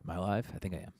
Am I live? I think I am.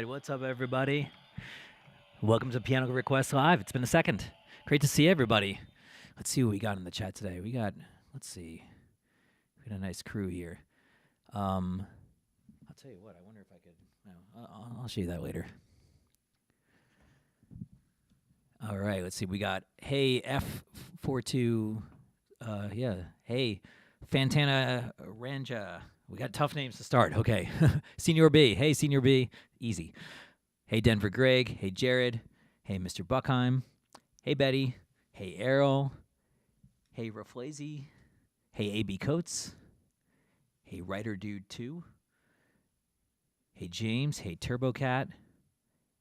What's up, everybody? Welcome to Piano Request Live. It's been a second. Great to see everybody. Let's see what we got in the chat today. Let's see. We got a nice crew here. I'll tell you what, I wonder if I could, I'll show you that later. All right, let's see. We got, hey, F42, hey, Fantana Ranja. We got tough names to start. Okay. Senior B. Hey, Senior B. Easy. Hey, Denver Greg. Hey, Jared. Hey, Mr. Buckheim. Hey, Betty. Hey, Errol. Hey, Raflazy. Hey, AB Coates. Hey, Writer Dude 2. Hey, James. Hey, TurboCat.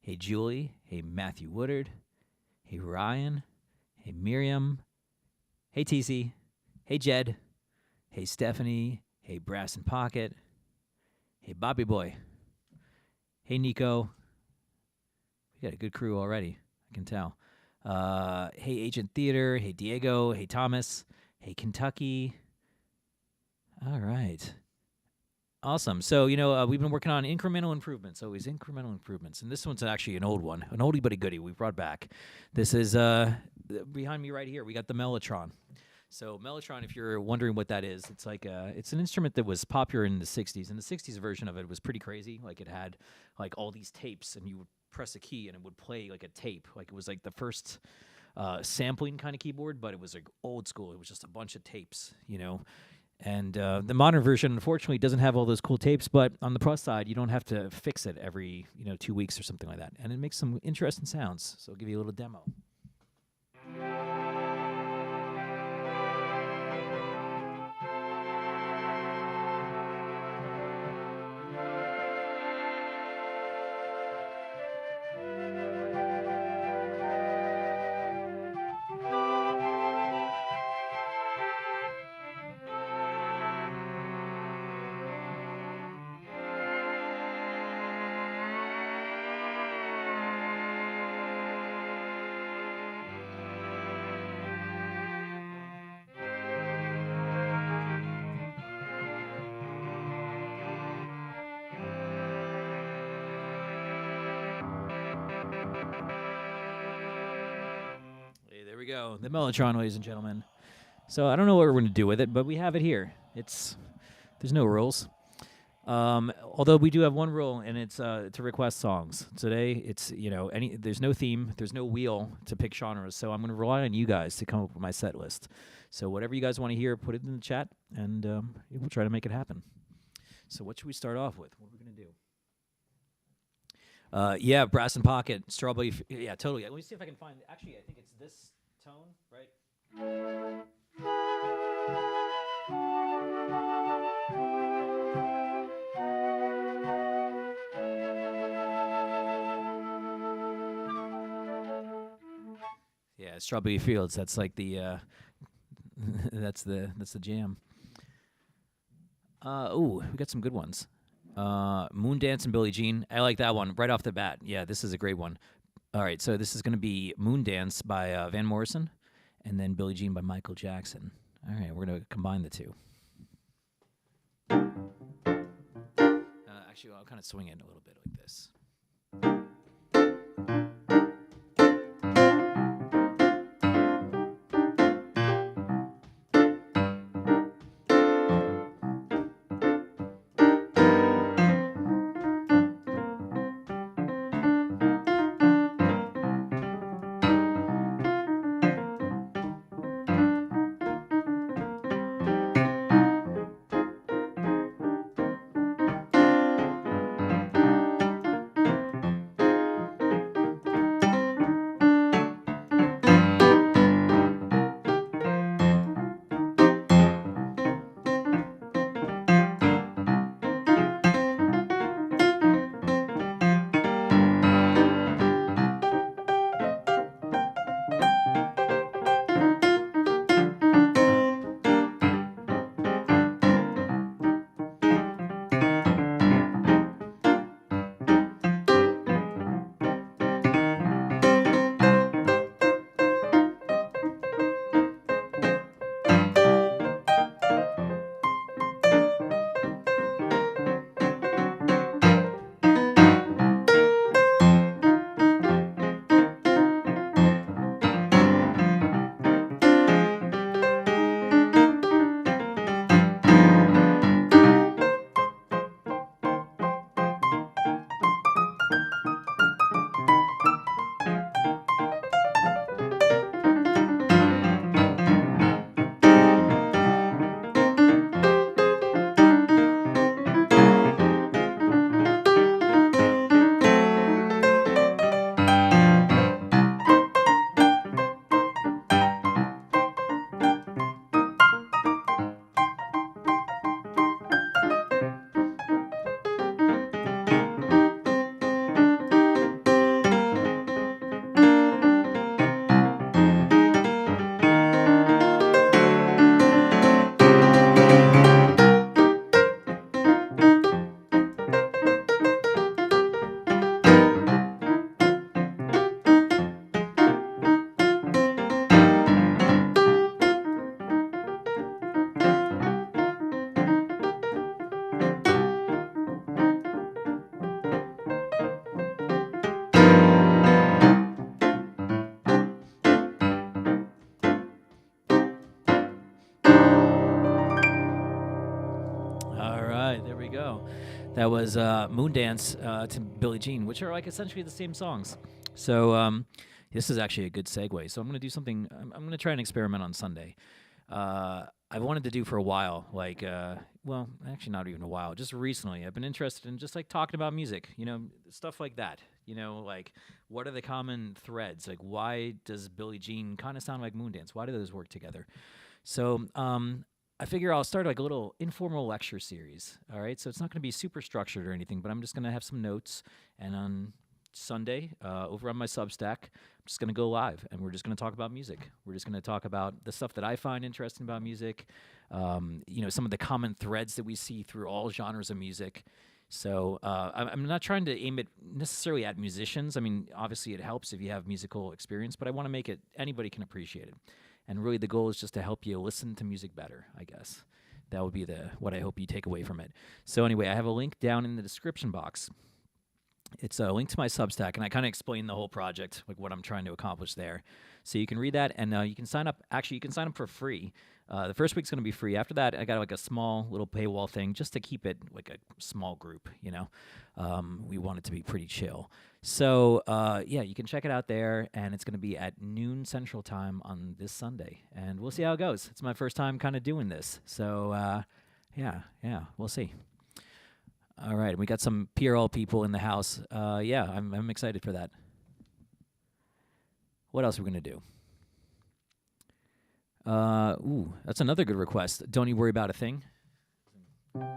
Hey, Julie. Hey, Matthew Woodard. Hey, Ryan. Hey, Miriam. Hey, TC. Hey, Jed. Hey, Stephanie. Hey, Brass and Pocket. Hey, Bobby Boy. Hey, Nico. We got a good crew already, I can tell. Hey, Agent Theater. Hey, Diego. Hey, Thomas. Hey, Kentucky. All right. Awesome. So, we've been working on incremental improvements, always incremental improvements. And this one's actually an old one, an oldie but a goodie we brought back. This is behind me right here. We got the Melotron. So Melotron, if you're wondering what that is, it's like it's an instrument that was popular in the 60s. And the 60s version of it was pretty crazy. Like it had like all these tapes, and you would press a key and it would play like a tape. Like it was like the first sampling kind of keyboard, but it was like old school. It was just a bunch of tapes, And the modern version, unfortunately, doesn't have all those cool tapes. But on the plus side, you don't have to fix it every 2 weeks or something like that. And it makes some interesting sounds. So I'll give you a little demo. go. The Melotron, ladies and gentlemen. So I don't know what we're going to do with it, but we have it here. There's no rules. Although we do have one rule, and it's to request songs. Today, it's there's no theme, there's no wheel to pick genres. So I'm going to rely on you guys to come up with my set list. So whatever you guys want to hear, put it in the chat, and we'll try to make it happen. So what should we start off with? What are we going to do? Yeah, Brass and Pocket, Strawberry. Yeah, totally. Let me see if I can find. Actually, I think it's this tone, right? Yeah, Strawberry Fields. That's like the that's the jam. Ooh, we got some good ones. Moondance and Billie Jean. I like that one right off the bat. Yeah, this is a great one. All right, so this is going to be Moondance by Van Morrison, and then Billie Jean by Michael Jackson. All right, we're going to combine the two. Actually, I'll kind of swing it a little bit like this. That was Moondance to Billie Jean, which are like essentially the same songs. So this is actually a good segue. So I'm going to do something. I'm going to try and experiment on Sunday. I've wanted to do for a while, like, well, actually not even a while, just recently. I've been interested in just like talking about music, stuff like that. Like what are the common threads? Like why does Billie Jean kind of sound like Moondance? Why do those work together? So I figure I'll start like a little informal lecture series. All right, so it's not going to be super structured or anything, but I'm just going to have some notes. And on Sunday, over on my Substack, I'm just going to go live, and we're just going to talk about music. We're just going to talk about the stuff that I find interesting about music. Some of the common threads that we see through all genres of music. So I'm not trying to aim it necessarily at musicians. I mean, obviously it helps if you have musical experience, but I want to make it anybody can appreciate it. And really the goal is just to help you listen to music better, I guess. That would be what I hope you take away from it. So anyway, I have a link down in the description box. It's a link to my Substack, and I kind of explain the whole project, like what I'm trying to accomplish there. So you can read that, and you can sign up. Actually, you can sign up for free. The first week's going to be free. After that, I got like a small little paywall thing just to keep it like a small group. We want it to be pretty chill. So yeah, you can check it out there, and it's going to be at noon Central Time on this Sunday, and we'll see how it goes. It's my first time kind of doing this, so yeah, we'll see. All right, we got some PRL people in the house. Yeah, I'm excited for that. What else are we gonna do? Ooh, that's another good request. Don't you worry about a thing. Do I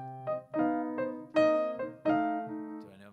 know?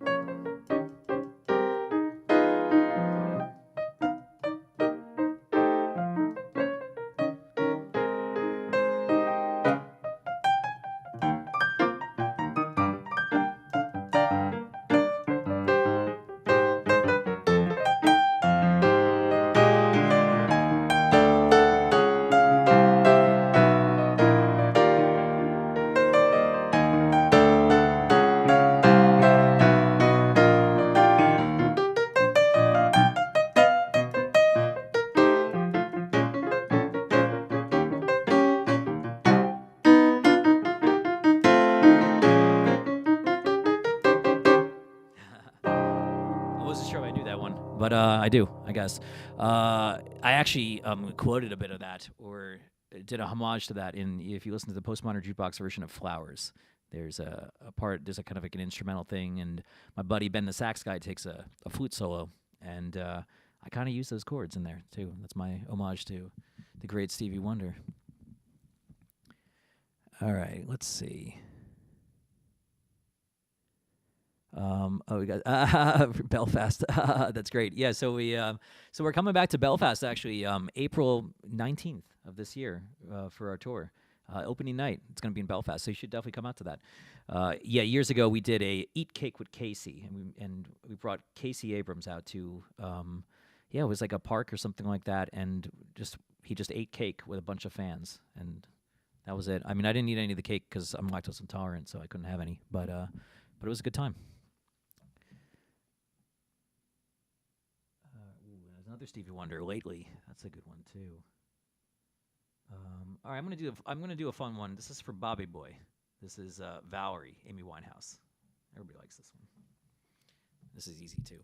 I wasn't sure if I knew that one, but I do, I guess. I actually quoted a bit of that, or did a homage to that if you listen to the Postmodern Jukebox version of Flowers. There's a part, there's a kind of like an instrumental thing, and my buddy Ben the sax guy takes a flute solo, and I kind of use those chords in there too. That's my homage to the great Stevie Wonder. All right, let's see. We got Belfast. That's great. Yeah, so we're coming back to Belfast actually, April 19th of this year for our tour. Opening night. It's going to be in Belfast, so you should definitely come out to that. Yeah, years ago we did a Eat Cake with Casey, and we brought Casey Abrams out to yeah, it was like a park or something like that, and he just ate cake with a bunch of fans, and that was it. I mean, I didn't eat any of the cake because I'm lactose intolerant, so I couldn't have any. But it was a good time. There's another Stevie Wonder lately. That's a good one too. All right, I'm gonna do a fun one. This is for Bobby Boy. This is Valerie, Amy Winehouse. Everybody likes this one. This is easy too.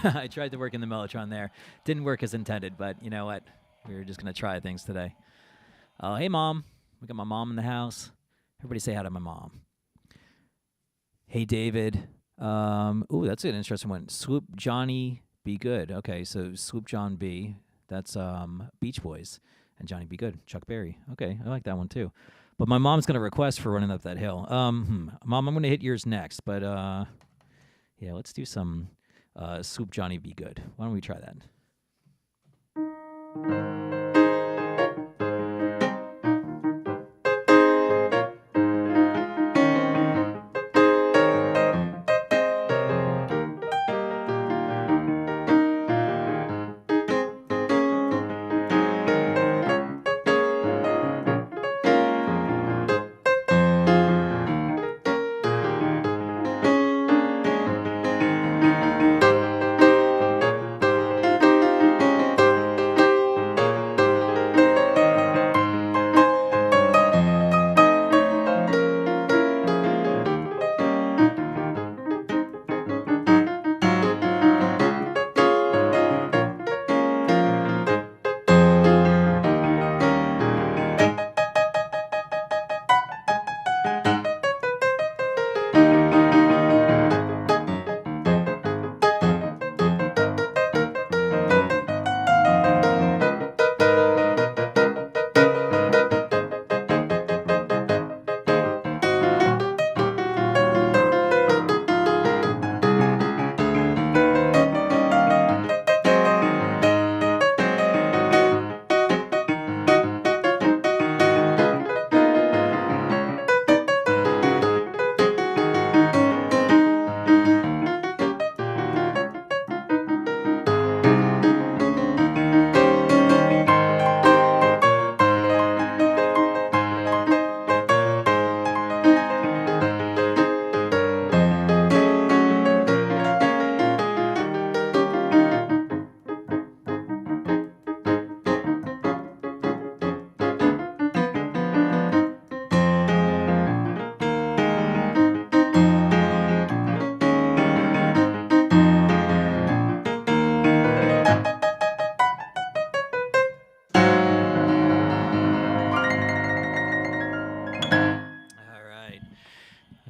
I tried to work in the Melotron there. Didn't work as intended, but you know what? We were just going to try things today. Oh, hey, Mom. We got my mom in the house. Everybody say hi to my mom. Hey, David. Ooh, that's an interesting one. Swoop Johnny Be Good. Okay, so Swoop John B. That's Beach Boys. And Johnny Be Good, Chuck Berry. Okay, I like that one too. But my mom's got a request for running up that hill. Mom, I'm going to hit yours next. But yeah, let's do some Swoop Johnny Be Good. Why don't we try that?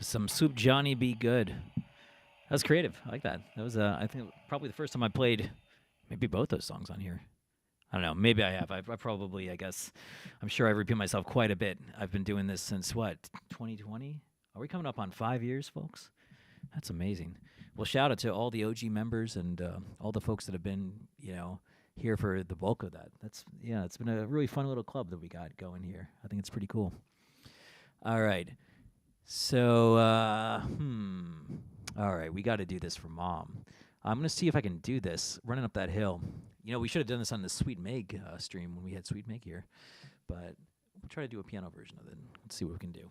Some Soup Johnny Be Good. That was creative. I like that. That was, I think, probably the first time I played maybe both those songs on here. I don't know. Maybe I have. I probably, I guess, I'm sure I repeat myself quite a bit. I've been doing this since, what, 2020? Are we coming up on 5 years, folks? That's amazing. Well, shout out to all the OG members and all the folks that have been, here for the bulk of that. It's been a really fun little club that we got going here. I think it's pretty cool. All right. So, all right, we got to do this for Mom. I'm going to see if I can do this, running up that hill. We should have done this on the Sweet Meg stream when we had Sweet Meg here. But we'll try to do a piano version of it. Let's see what we can do.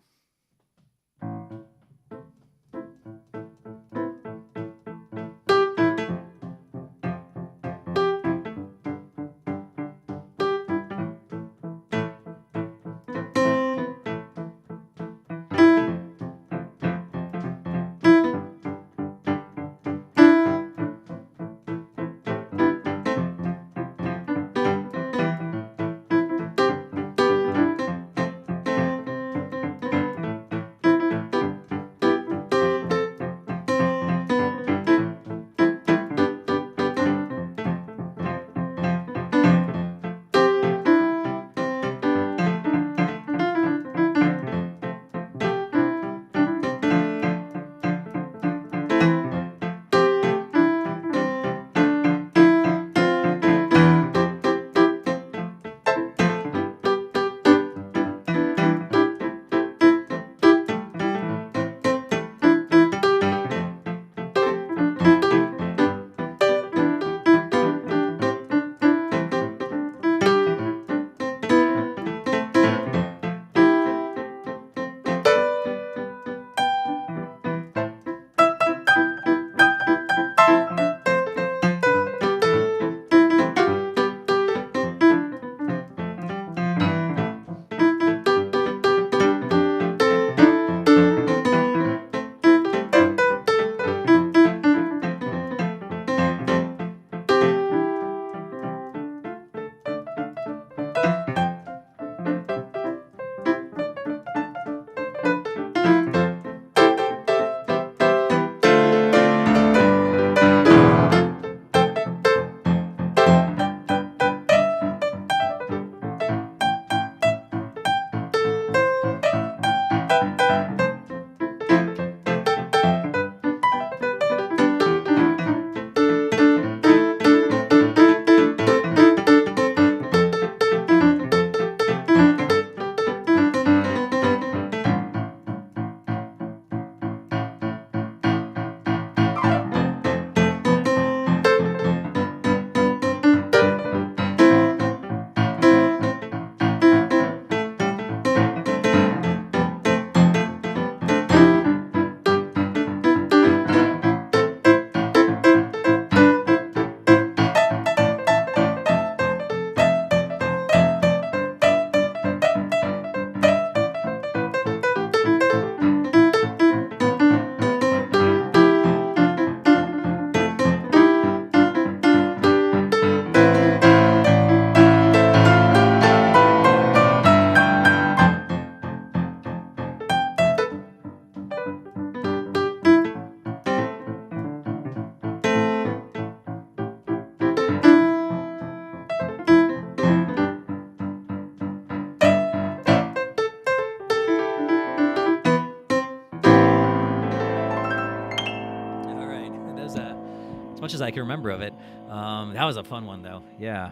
much as I can remember of it. That was a fun one though. Yeah,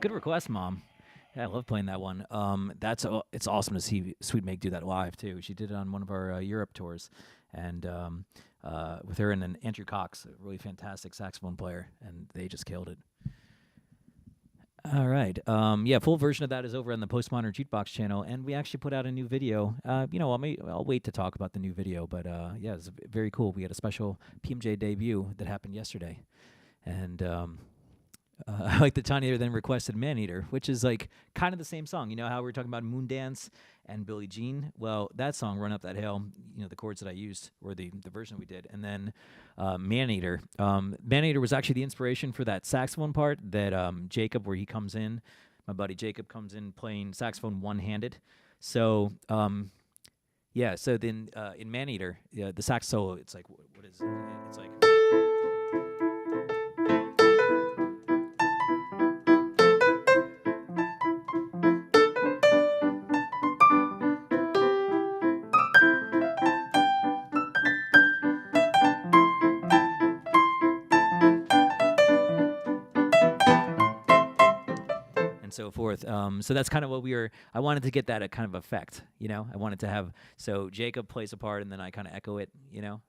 good request, Mom. Yeah, I love playing that one. It's awesome to see Sweet Meg do that live too. She did it on one of our Europe tours, and with her and then Andrew Cox, a really fantastic saxophone player, and they just killed it. All right. Yeah, full version of that is over on the Postmodern Jukebox channel, and we actually put out a new video. I'll wait to talk about the new video, but yeah, it's very cool. We had a special PMJ debut that happened yesterday, and I like that Tanya then requested Man Eater, which is like kind of the same song. You know how we were talking about Moon Dance and Billie Jean? Well, that song, Run Up That Hill, the chords that I used were the version we did. And then Man Eater. Man Eater was actually the inspiration for that saxophone part that Jacob, where he comes in, my buddy Jacob comes in playing saxophone one-handed. So, yeah, so then in Man Eater, the sax solo, it's like, what is it? It's like... so forth. So that's kind of what I wanted to get that kind of effect, I wanted to have, so Jacob plays a part and then I kind of echo it,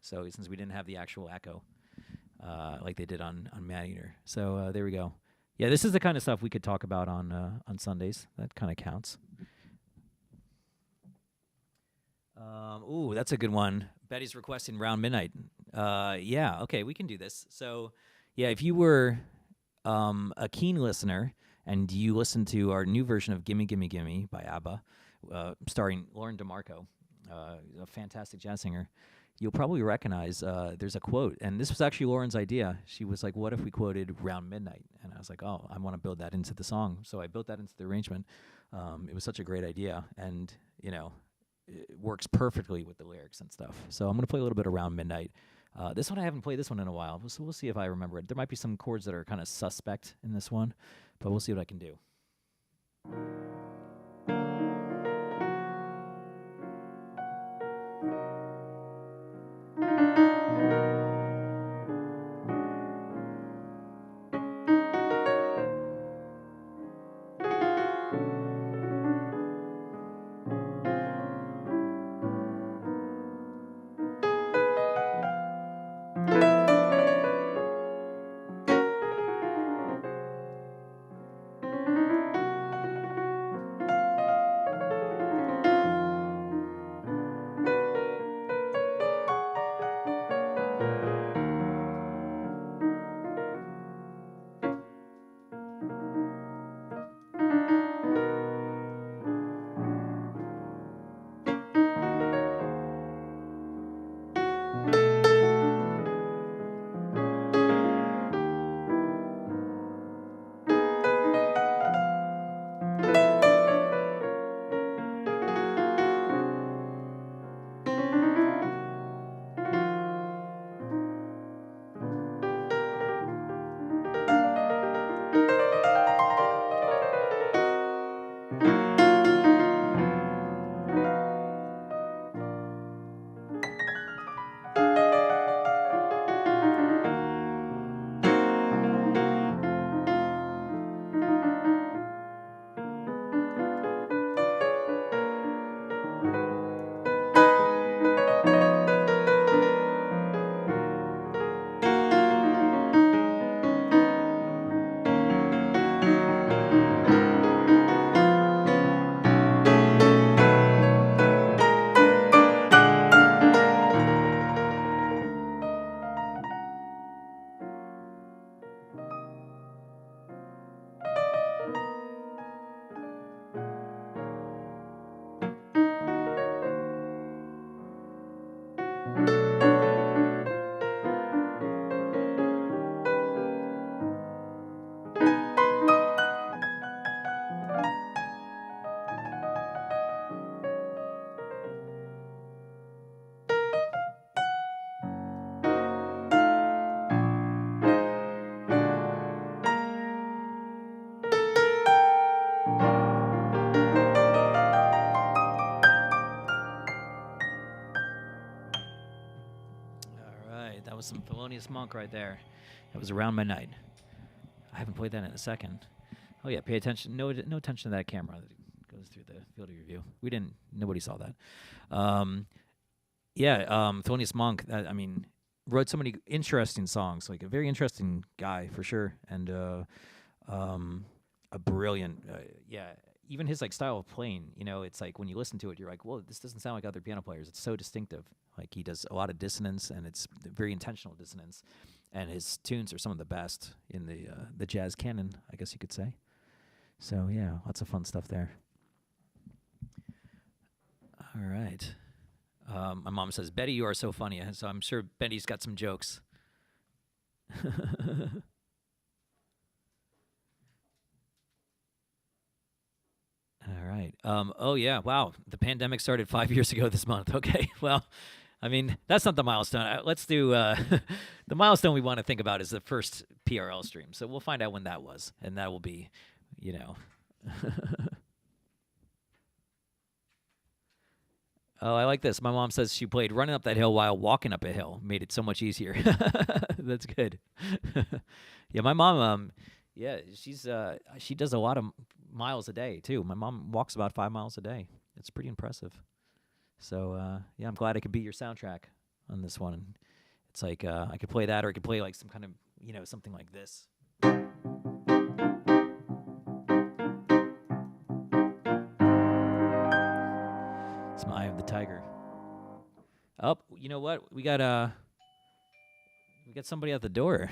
so since we didn't have the actual echo, like they did on Man Eater. So there we go. Yeah, this is the kind of stuff we could talk about on Sundays. That kind of counts. Ooh, that's a good one. Betty's requesting Round Midnight. Yeah, okay, we can do this. So, yeah, if you were a keen listener, and you listen to our new version of Gimme Gimme Gimme by ABBA, starring Lauren DeMarco, a fantastic jazz singer, you'll probably recognize there's a quote. And this was actually Lauren's idea. She was like, what if we quoted Round Midnight? And I was like, oh, I want to build that into the song. So I built that into the arrangement. It was such a great idea. And, it works perfectly with the lyrics and stuff. So I'm going to play a little bit of Round Midnight. This one, I haven't played this one in a while, so we'll see if I remember it. There might be some chords that are kind of suspect in this one, but we'll see what I can do. Thelonious Monk right there. That was Around My Night. I haven't played that in a second. Oh yeah, pay attention. No attention to that camera that goes through the field of your view. We didn't. Nobody saw that. Thelonious Monk. I mean, wrote so many interesting songs. Like a very interesting guy for sure, and a brilliant. Even his like style of playing. You know, it's like when you listen to it, you're like, whoa, this doesn't sound like other piano players. It's so distinctive. Like he does a lot of dissonance, and it's very intentional dissonance. And his tunes are some of the best in the jazz canon, I guess you could say. So yeah, lots of fun stuff there. All right. My mom says, Betty, you are so funny. So I'm sure Betty's got some jokes. All right. Oh yeah. Wow. The pandemic started 5 years ago this month. Okay. Well, I mean, that's not the milestone. Let's do the milestone we want to think about is the first PRL stream. So we'll find out when that was, and that will be, you know. Oh, I like this. My mom says she played Running Up That Hill while walking up a hill. Made it so much easier. That's good. Yeah, my mom, she does a lot of miles a day, too. My mom walks about 5 miles a day. It's pretty impressive. So, I'm glad I could be your soundtrack on this one. It's like I could play that, or I could play like some kind of, something like this. Some Eye of the Tiger. Oh, you know what? We got somebody at the door.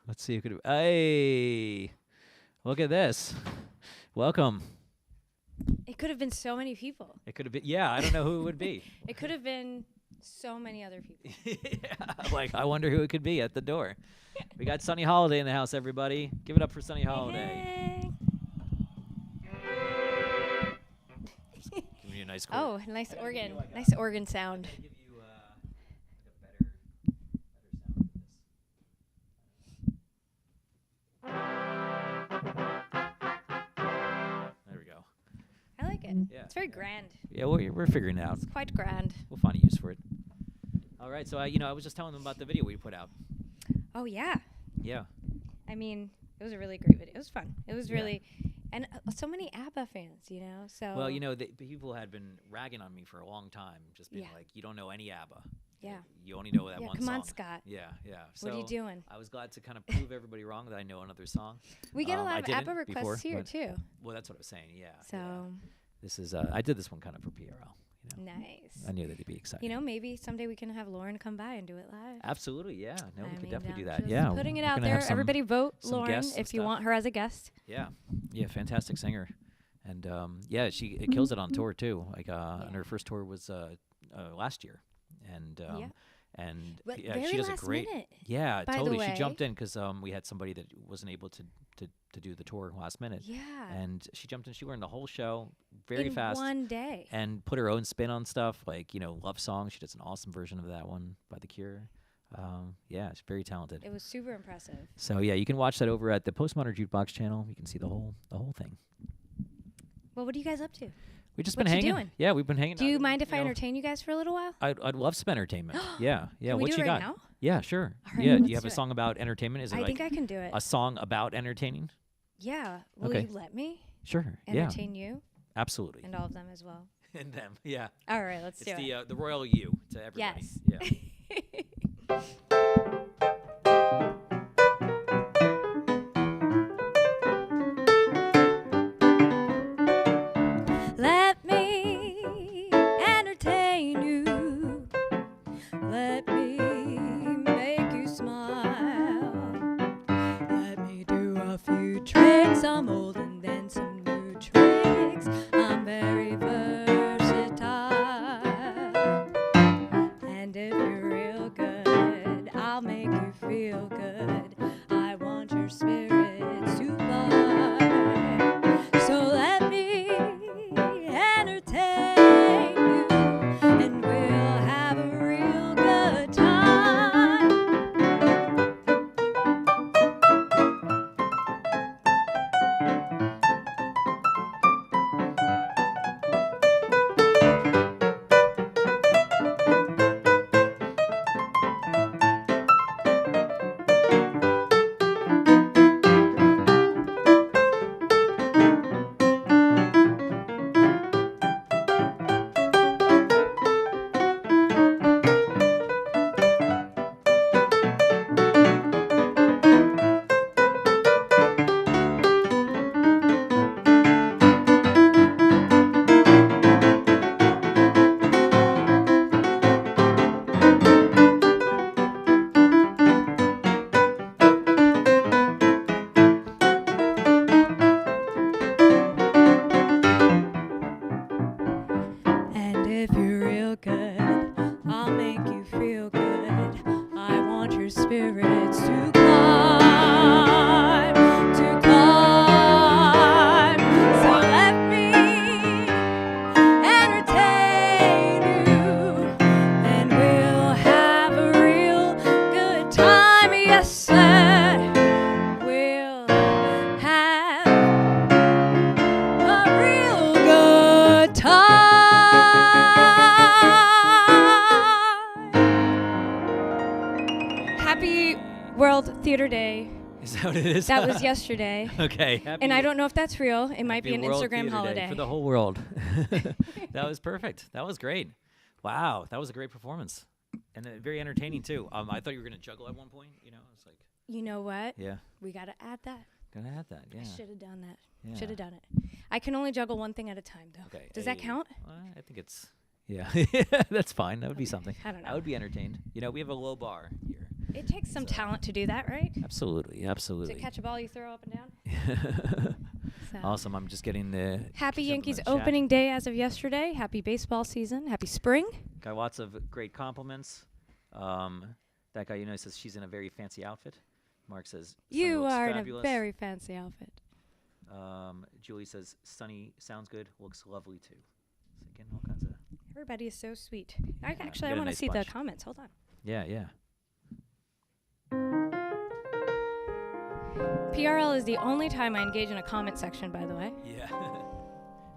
Let's see who could. Hey, look at this. Welcome. It could have been so many people. It could have been. Yeah, I don't know who it would be. It could have been so many other people. Like I wonder who it could be at the door. We got Sunny Holiday in the house. Everybody, give it up for Sunny Holiday. Hey. Give me a nice chord. Oh, nice organ. Nice organ sound. Give you a better sound for this. There we go. I like it. Yeah. It's very grand. Yeah, we're figuring it out. It's quite grand. We'll find a use for it. All right, so I was just telling them about the video we put out. Oh yeah. Yeah. I mean, it was a really great video. It was fun. It was really, and so many ABBA fans, So. Well, the people had been ragging on me for a long time, just being like, "You don't know any ABBA. Yeah. You only know that one come song." on, Scott. Yeah. What are you doing? I was glad to kind of prove everybody wrong that I know another song. We get a lot of ABBA requests here too. Well, that's what I was saying. Yeah. So. Yeah. This is I did this one kind of for PRL. Nice. I knew that they'd be excited. Maybe someday we can have Lauren come by and do it live. Absolutely, yeah. No, we could definitely do that. Just Yeah. Putting it out there. Everybody vote Lauren if you stuff. want her as a guest. Yeah. Yeah, fantastic singer. And she kills it on tour too. Like and her first tour was last year. And But she does a great minute, yeah, by totally. the way. She jumped in because we had somebody that wasn't able to do the tour last minute. Yeah. And she jumped in. She learned the whole show very in fast. one day. And put her own spin on stuff, like, Love Song. She does an awesome version of that one by The Cure. She's very talented. It was super impressive. So, yeah, you can watch that over at the Postmodern Jukebox channel. You can see the whole thing. Well, what are you guys up to? We've just What been you hanging. doing? Yeah, we've been hanging. Do you mind if I entertain you guys for a little while? I'd love some entertainment. Yeah. Can we what do you it right got? now? Yeah, sure. All right, Yeah, do let's you have do a it. song about entertainment? Is it I like think I can do it. a song about entertaining? Yeah. Will Okay. you let me Sure. entertain you Absolutely. and all of them as well? And them. Yeah. All right, let's do it. It's the royal you to everybody. Yes. Yeah. Let me entertain you. Let me make you smile. Let me do a few tricks. I'm old and then some new tricks. I'm very versatile. And if you're real good, I'll make you feel good. I want your spirits to fly. So let me entertain you, and we'll have a real good time. Theater Day. Is that what it is? That was yesterday. Okay. And I don't know if that's real. It might be Happy an World Instagram Theater Day holiday. for the whole world. That was perfect. That was great. Wow, that was a great performance, and very entertaining too. I thought you were gonna juggle at one point. You know, it's like. You know what? Yeah. We got to add that. Gotta add that. Yeah. I should have done that. Yeah. Should have done it. I can only juggle one thing at a time, though. Okay. Does that count? I think it's. Yeah. That's fine. That would be something. I don't know. I would be entertained. You know, we have a low bar here. It takes some talent to do that, right? Absolutely. Absolutely. To catch a ball you throw up and down. So. Awesome. I'm just getting the. Happy stuff in Yankees the chat. opening day as of yesterday. Happy baseball season. Happy spring. Got lots of great compliments. That guy, says she's in a very fancy outfit. Mark says Sunny You looks are fabulous. in a very fancy outfit. Julie says Sunny sounds good, looks lovely too. So again, all kinds of. Everybody is so sweet. Yeah, I we got a want to nice see bunch. the comments. Hold on. Yeah, yeah. PRL is the only time I engage in a comment section, by the way. Yeah.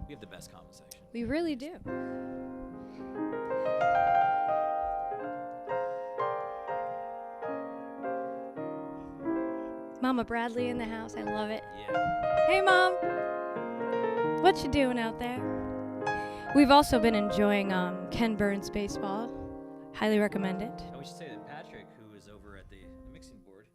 We have the best comment section. We really do. Mama Bradlee in the house. I love it. Yeah. Hey, Mom. What you doing out there? We've also been enjoying Ken Burns baseball. Highly recommend it. And we should say that Patrick, who is over at the mixing board,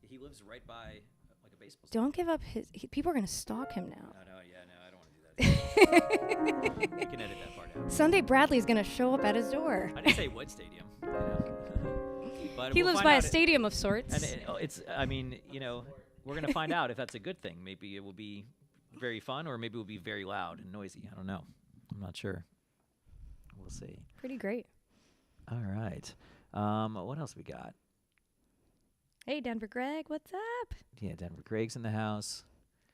he lives right by like a baseball. Don't give up his. People are gonna stalk him now. No, I don't want to do that. You can edit that part out. Sunday Bradley's gonna show up at his door. I didn't say what stadium. But He we'll lives find by a out stadium of sorts. And we're going to find out if that's a good thing. Maybe it will be very fun, or maybe it will be very loud and noisy. I don't know. I'm not sure. We'll see. Pretty great. All right. What else we got? Hey, Denver Greg, what's up? Yeah, Denver Greg's in the house.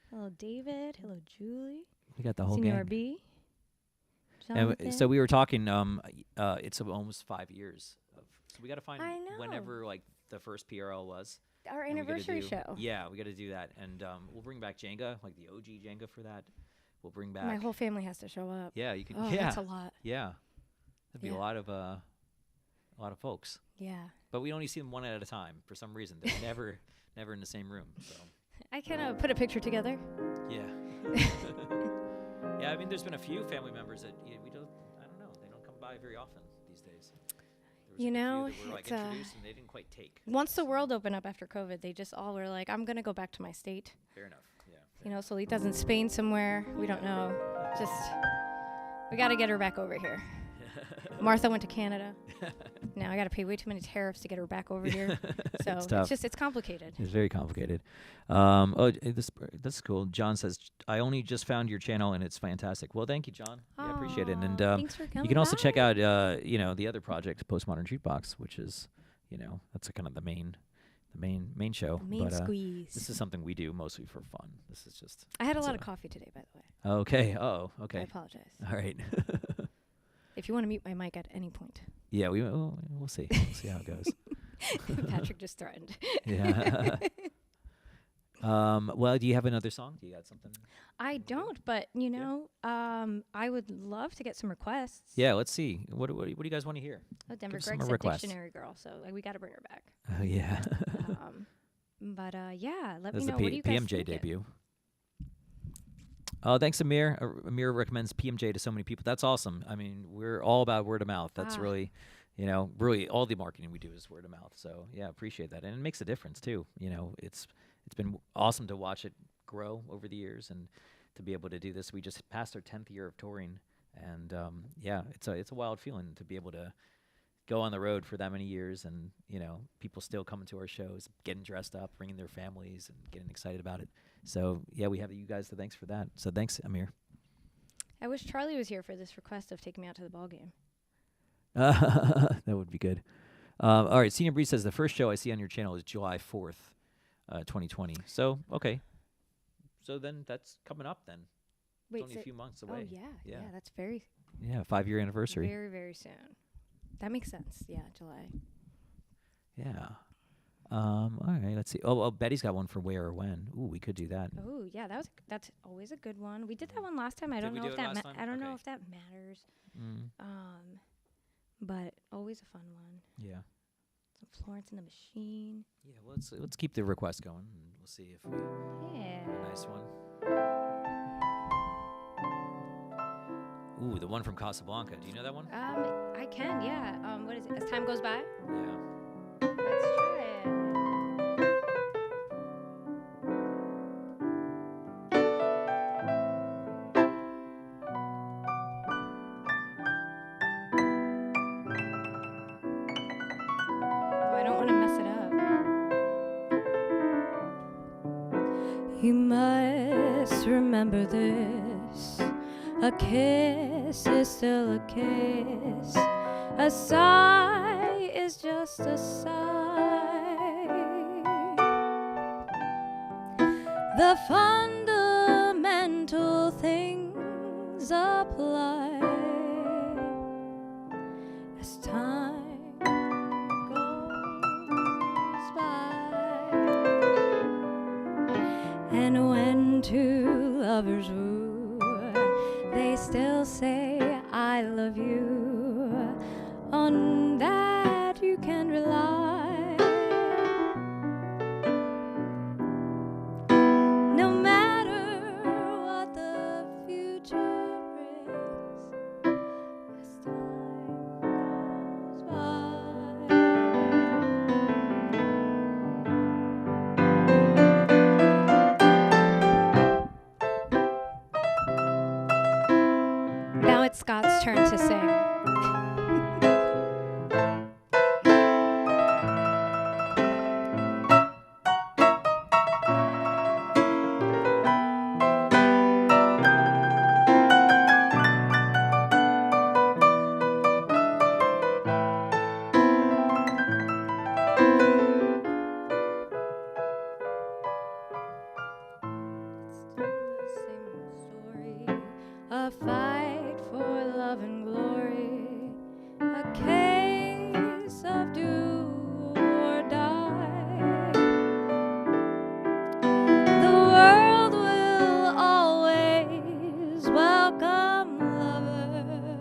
Hello, David. Hello, Julie. We got the whole Senior gang. B. And Jonathan. so we were talking. It's almost 5 years. So we got to find I know. whenever like the first PRL was. Our and we gotta anniversary do- show. Yeah, we got to do that, and we'll bring back Jenga, like the OG Jenga for that. We'll bring back. My whole family has to show up. Yeah, you can. Oh, yeah, that's a lot. yeah. That'd be Yeah. a lot of folks. Yeah. But we only see them one at a time for some reason. They're never in the same room. So I can put a picture together. yeah, yeah. I mean, there's been a few family members that we don't. I don't know. They don't come by very often these days. There was You a few know, that were like it's, introduced and they didn't quite take. Once the world opened up after COVID, they just all were like, I'm going to go back to my state. Fair enough. Yeah. You know, Solita's in Spain somewhere. We don't know. Just, we got to get her back over here. Martha went to Canada. Now I got to pay way too many tariffs to get her back over here. So It's tough. it's complicated. It's very complicated. This is cool. John says, I only just found your channel and it's fantastic. Well, thank you, John. Yeah, I appreciate it. And Thanks for coming you can also check by. out, the other project, Postmodern Jukebox, which is, that's kind of the main show. The main but squeeze. this is something we do mostly for fun. This is just. I had a it's lot of coffee today, by the way. Okay. Oh, I okay. apologize. All right. If you want to mute my mic at any point. Yeah, we'll see. We'll see how it goes. Patrick just threatened. Yeah. Well, do you have another song? Do you got something? I don't, but I would love to get some requests. Yeah, let's see. What do you guys want to hear? Oh, Denver Give some Greg said requests. Dictionary Girl, so we got to bring her back. Oh, yeah. But yeah, let That's me the know. What do you guys PMJ thinking? debut. Oh, thanks, Amir. Amir recommends PMJ to so many people. That's awesome. I mean, we're all about word of mouth. That's really, really all the marketing we do is word of mouth. So yeah, appreciate that, and it makes a difference too. It's been awesome to watch it grow over the years and to be able to do this. We just passed our 10th year of touring, and yeah, it's a wild feeling to be able to go on the road for that many years, and people still coming to our shows, getting dressed up, bringing their families, and getting excited about it. So yeah, we have you guys to thanks for that. So thanks, Amir. I wish Charlie was here for this request of taking me out to the ball game. That would be good. All right, Senior Breeze says the first show I see on your channel is July 4th, 2020. So okay, so then that's coming up. Then Wait, it's only a few months away. Oh yeah, Yeah. that's very 5-year anniversary. very, very soon. That makes sense. Yeah, July. Yeah. All right, let's see. Oh, Betty's got one for where or when. Ooh, we could do that. Oh yeah, that's always a good one. We did that one last time. I don't we know do if it that last time? I don't know Okay. if that matters. Mm, But always a fun one. yeah. Some Florence and the Machine. Yeah, well, let's keep the request going, and we'll see if we Yeah. get a nice one. Ooh, the one from Casablanca. Do you know that one? I can, yeah. What is it? As Time Goes By? Yeah. Let's try it. Oh, I don't want to mess it up. You must remember this. A kiss is still a kiss. A sigh is just a sigh. The fundamental things apply as time goes by. And when two lovers woo, they still say I love you. On that you can rely. No matter what the future brings, as time goes by. Now it's Scott's turn to sing. A fight for love and glory, a case of do or die. The world will always welcome lovers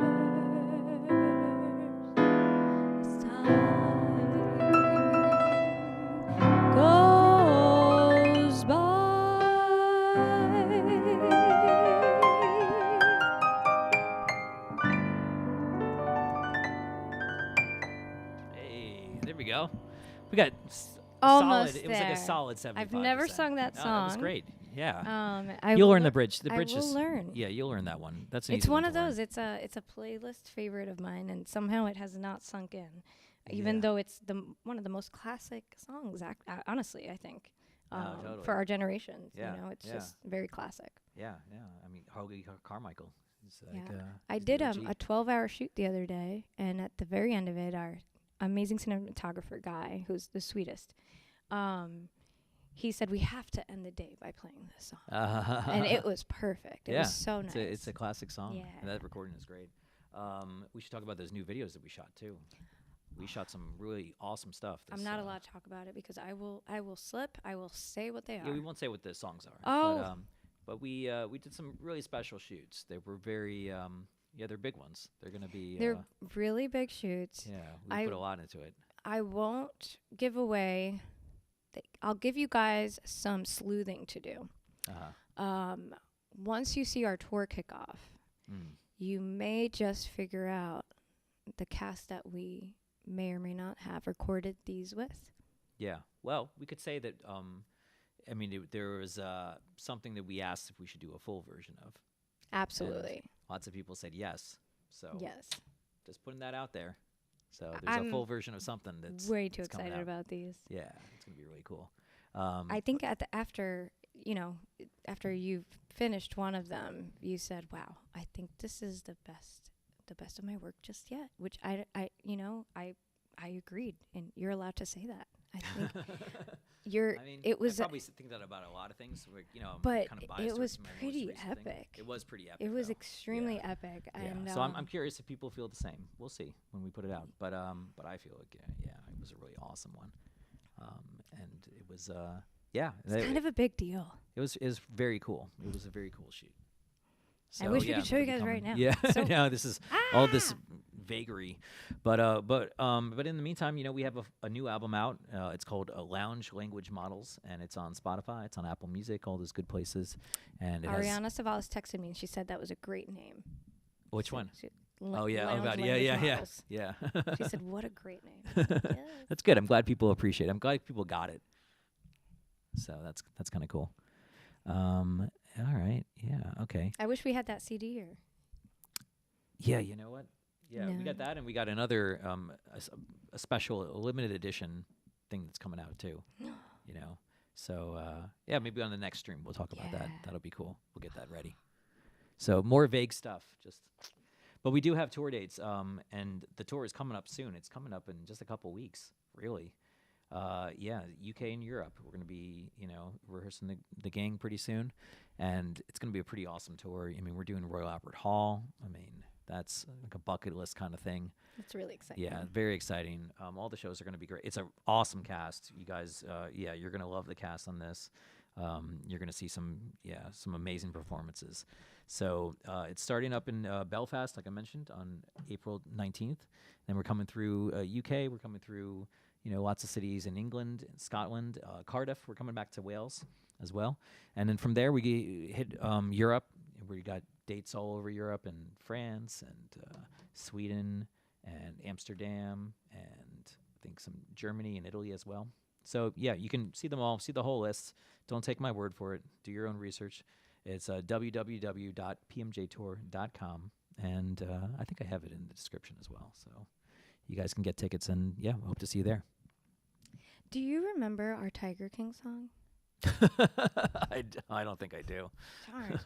as time goes by. There we go. We got Almost solid. It was like a there. solid 75%. I've never sung that Oh, that was song. great. Yeah. You'll learn the bridge. The bridge I will is learn. Yeah, you'll learn that one. That's an It's easy one to of learn. those. It's a playlist favorite of mine, and somehow it has not sunk in, even Yeah. though it's one of the most classic songs. Honestly, I think totally. for our generation, Yeah, it's yeah. just very classic. Yeah. I mean, Hoagie Carmichael. Is like, Yeah. I he's did the a OG. 12-hour shoot the other day, and at the very end of it, our amazing cinematographer guy, who's the sweetest, he said we have to end the day by playing this song, and it was perfect. It was so nice. It's a classic song. Yeah. And that recording is great. We should talk about those new videos that we shot too. We shot some really awesome stuff. I'm not allowed to talk about it because I will slip. I will say what they are. Yeah, we won't say what the songs are. Oh. But we did some really special shoots. They were very they're big ones. They're gonna be They're really big shoots. yeah. We put a lot into it. I won't give away. I'll give you guys some sleuthing to do. Once you see our tour kick off, you may just figure out the cast that we may or may not have recorded these with. Yeah. Well, we could say that. I mean, there was something that we asked if we should do a full version of. Absolutely. And lots of people said yes. So Yes. just putting that out there. So there's a full version of something that's way too that's coming excited out. about these. Yeah, it's gonna be really cool. I think after you've finished one of them, you said, "Wow, I think this is the best of my work just yet." Which I agreed, and you're allowed to say that. I think I mean, it was I probably think that about a lot of things. Like, I'm but kind of biased it towards was my most pretty recent thing. epic. It was pretty epic. It was though. extremely Yeah. epic, Yeah. and So I'm curious if people feel the same. We'll see when we put it out. But I feel like it was a really awesome one. And it was it's kind of a big deal. It was very cool. It was a very cool shoot. So, I wish we yeah, could show it'll you be guys right coming. now. Yeah, So- no, this is all this vagary. But in the meantime, we have a new album out. It's called Lounge Language Models, and it's on Spotify. It's on Apple Music, all those good places. And it has Ariana Savalas texted me and she said that was a great name. which one? Oh yeah. Oh God. Yeah. She said, "What a great name." Yes. That's good. I'm glad people appreciate it. I'm glad people got it. So that's kind of cool. All right. Yeah. Okay. I wish we had that CD here. Yeah. You know what? Yeah, we No. got that, and we got another a special a limited edition thing that's coming out too. So yeah, maybe on the next stream we'll talk about that. Yeah. That'll be cool. We'll get that ready. So more vague stuff, but we do have tour dates, and the tour is coming up soon. It's coming up in just a couple weeks, really. Yeah, UK and Europe. We're going to be, rehearsing the gang pretty soon, and it's going to be a pretty awesome tour. I mean, we're doing Royal Albert Hall. I mean, that's like a bucket list kind of thing. That's really exciting. Yeah, very exciting. All the shows are going to be great. It's an awesome cast. You guys, you're going to love the cast on this. You're going to see some amazing performances. So it's starting up in Belfast, like I mentioned, on April 19th. Then we're coming through UK. We're coming through, lots of cities in England, Scotland, Cardiff. We're coming back to Wales as well. And then from there, we hit Europe. We got dates all over Europe and France and Sweden and Amsterdam and I think some Germany and Italy as well. So, yeah, you can see them all, see the whole list. Don't take my word for it. Do your own research. It's www.pmjtour.com. And I think I have it in the description as well. So you guys can get tickets, and, yeah, we hope to see you there. Do you remember our Tiger King song? I don't think I do. Darn.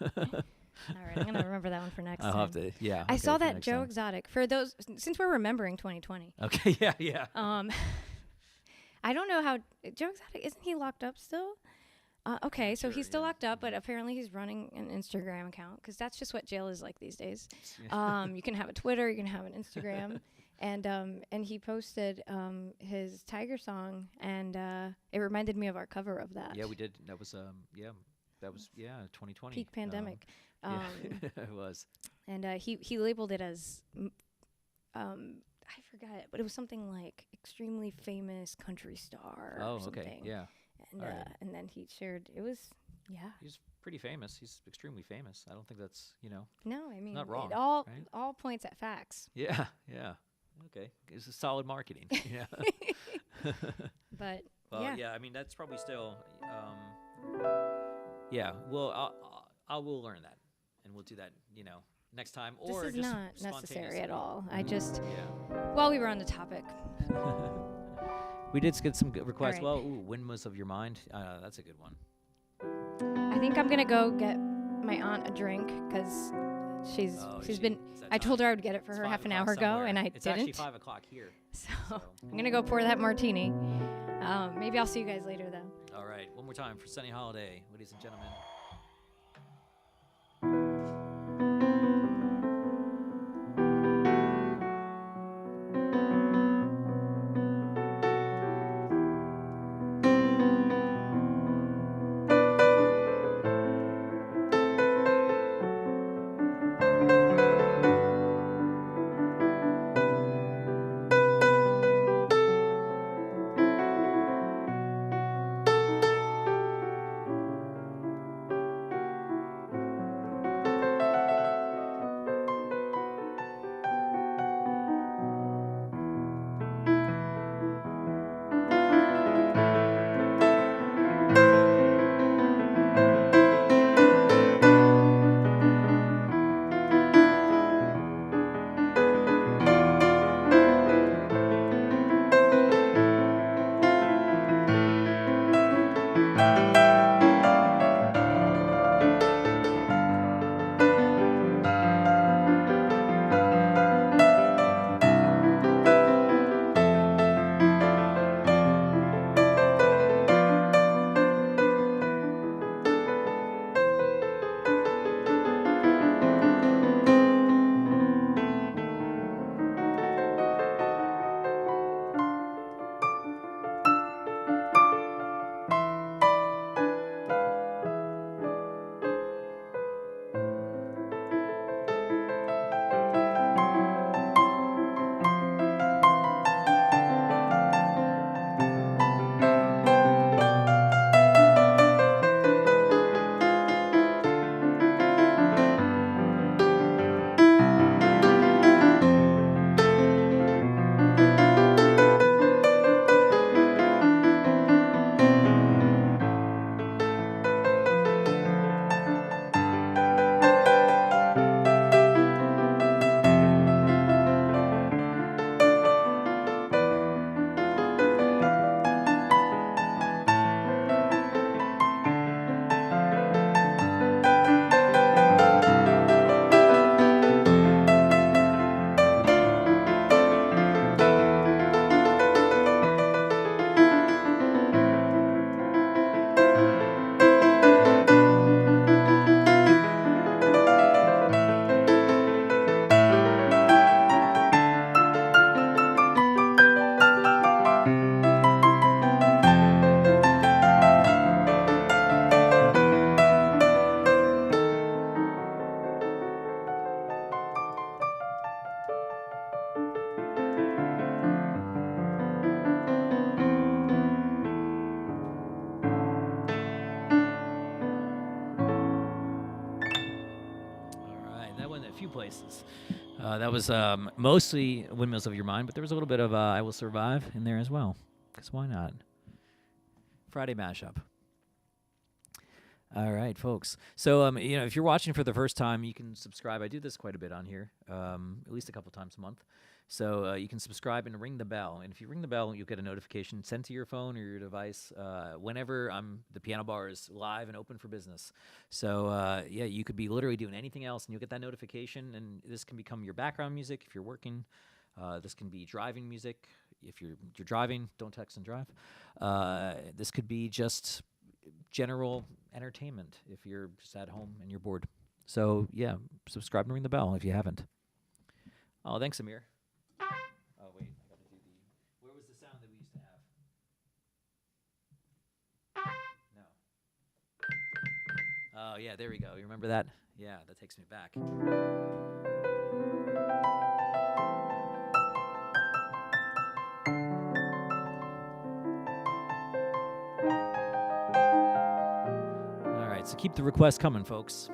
All right, I'm going to remember that one for next I'll time. have to, yeah. I okay, saw for that next Joe time. Exotic. For those, since we're remembering 2020. Okay, yeah. I don't know how, Joe Exotic, isn't he locked up still? Okay, so Sure, he's still yeah. locked up, but apparently he's running an Instagram account because that's just what jail is like these days. You can have a Twitter, you can have an Instagram, and he posted his Tiger song, and it reminded me of our cover of that. Yeah, we did. That was 2020. Peak pandemic. Yeah, it was. And he labeled it as I forgot, but it was something like extremely famous country star. Oh, or something. okay, yeah. And All right. and then he shared it was He's pretty famous. He's extremely famous. I don't think that's No, I mean Not wrong, it all right? all points at facts. Yeah. Okay, it's a solid marketing. Yeah. But Well, yeah. I mean, that's probably still. Yeah. Well, we'll learn that, and we'll do that. Next time, or this is just not necessary at spontaneously. all. I just Yeah. while we were on the topic, We did get some good requests. right. Well, When Was of Your Mind? That's a good one. I think I'm gonna go get my aunt a drink because she's been. I told her I would get it for her half an hour ago, and I It's actually didn't. 5 o'clock here. So I'm gonna go pour that martini. Maybe I'll see you guys later though. All right, one more time for Sunny Holiday, ladies and gentlemen. few places. That was mostly Windmills of Your Mind, but there was a little bit of I Will Survive in there as well. Because why not? Friday mashup. All right, folks. So, if you're watching for the first time, you can subscribe. I do this quite a bit on here, at least a couple times a month. So you can subscribe and ring the bell. And if you ring the bell, you'll get a notification sent to your phone or your device whenever the piano bar is live and open for business. So, you could be literally doing anything else, and you'll get that notification. And this can become your background music if you're working. This can be driving music. If you're driving, don't text and drive. This could be just general entertainment if you're just at home and you're bored. So, yeah, subscribe and ring the bell if you haven't. Oh, thanks, Amir. Oh, wait, I got to do where was the sound that we used to have? No. Oh, yeah, there we go. You remember that? Yeah, that takes me back. So keep the requests coming, folks.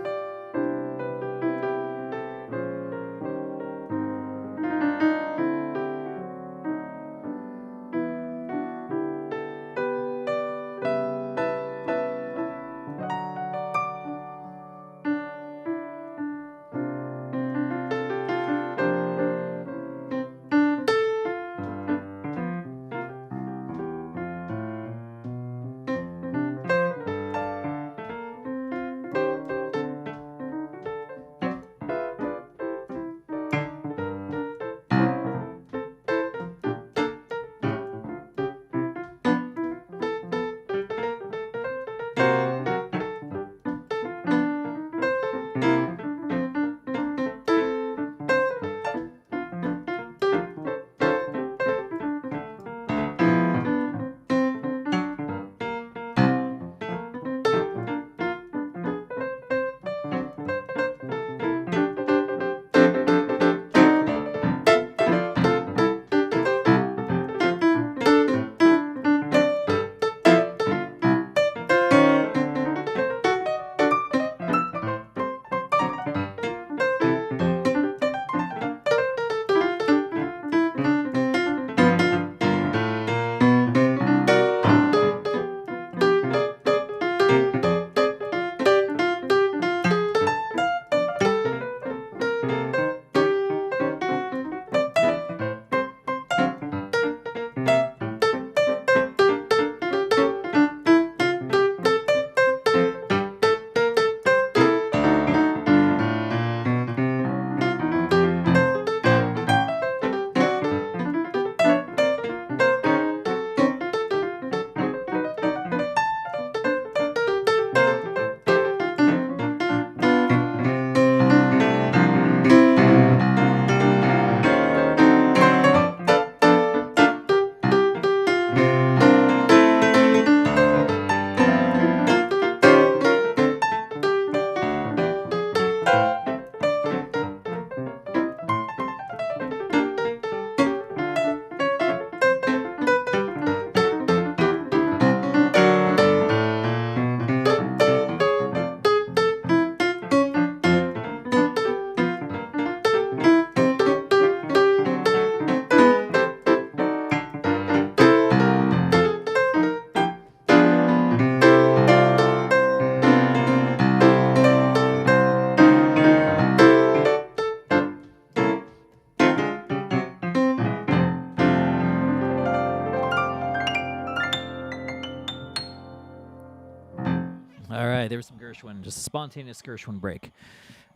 All right, there was some Gershwin, just a spontaneous Gershwin break.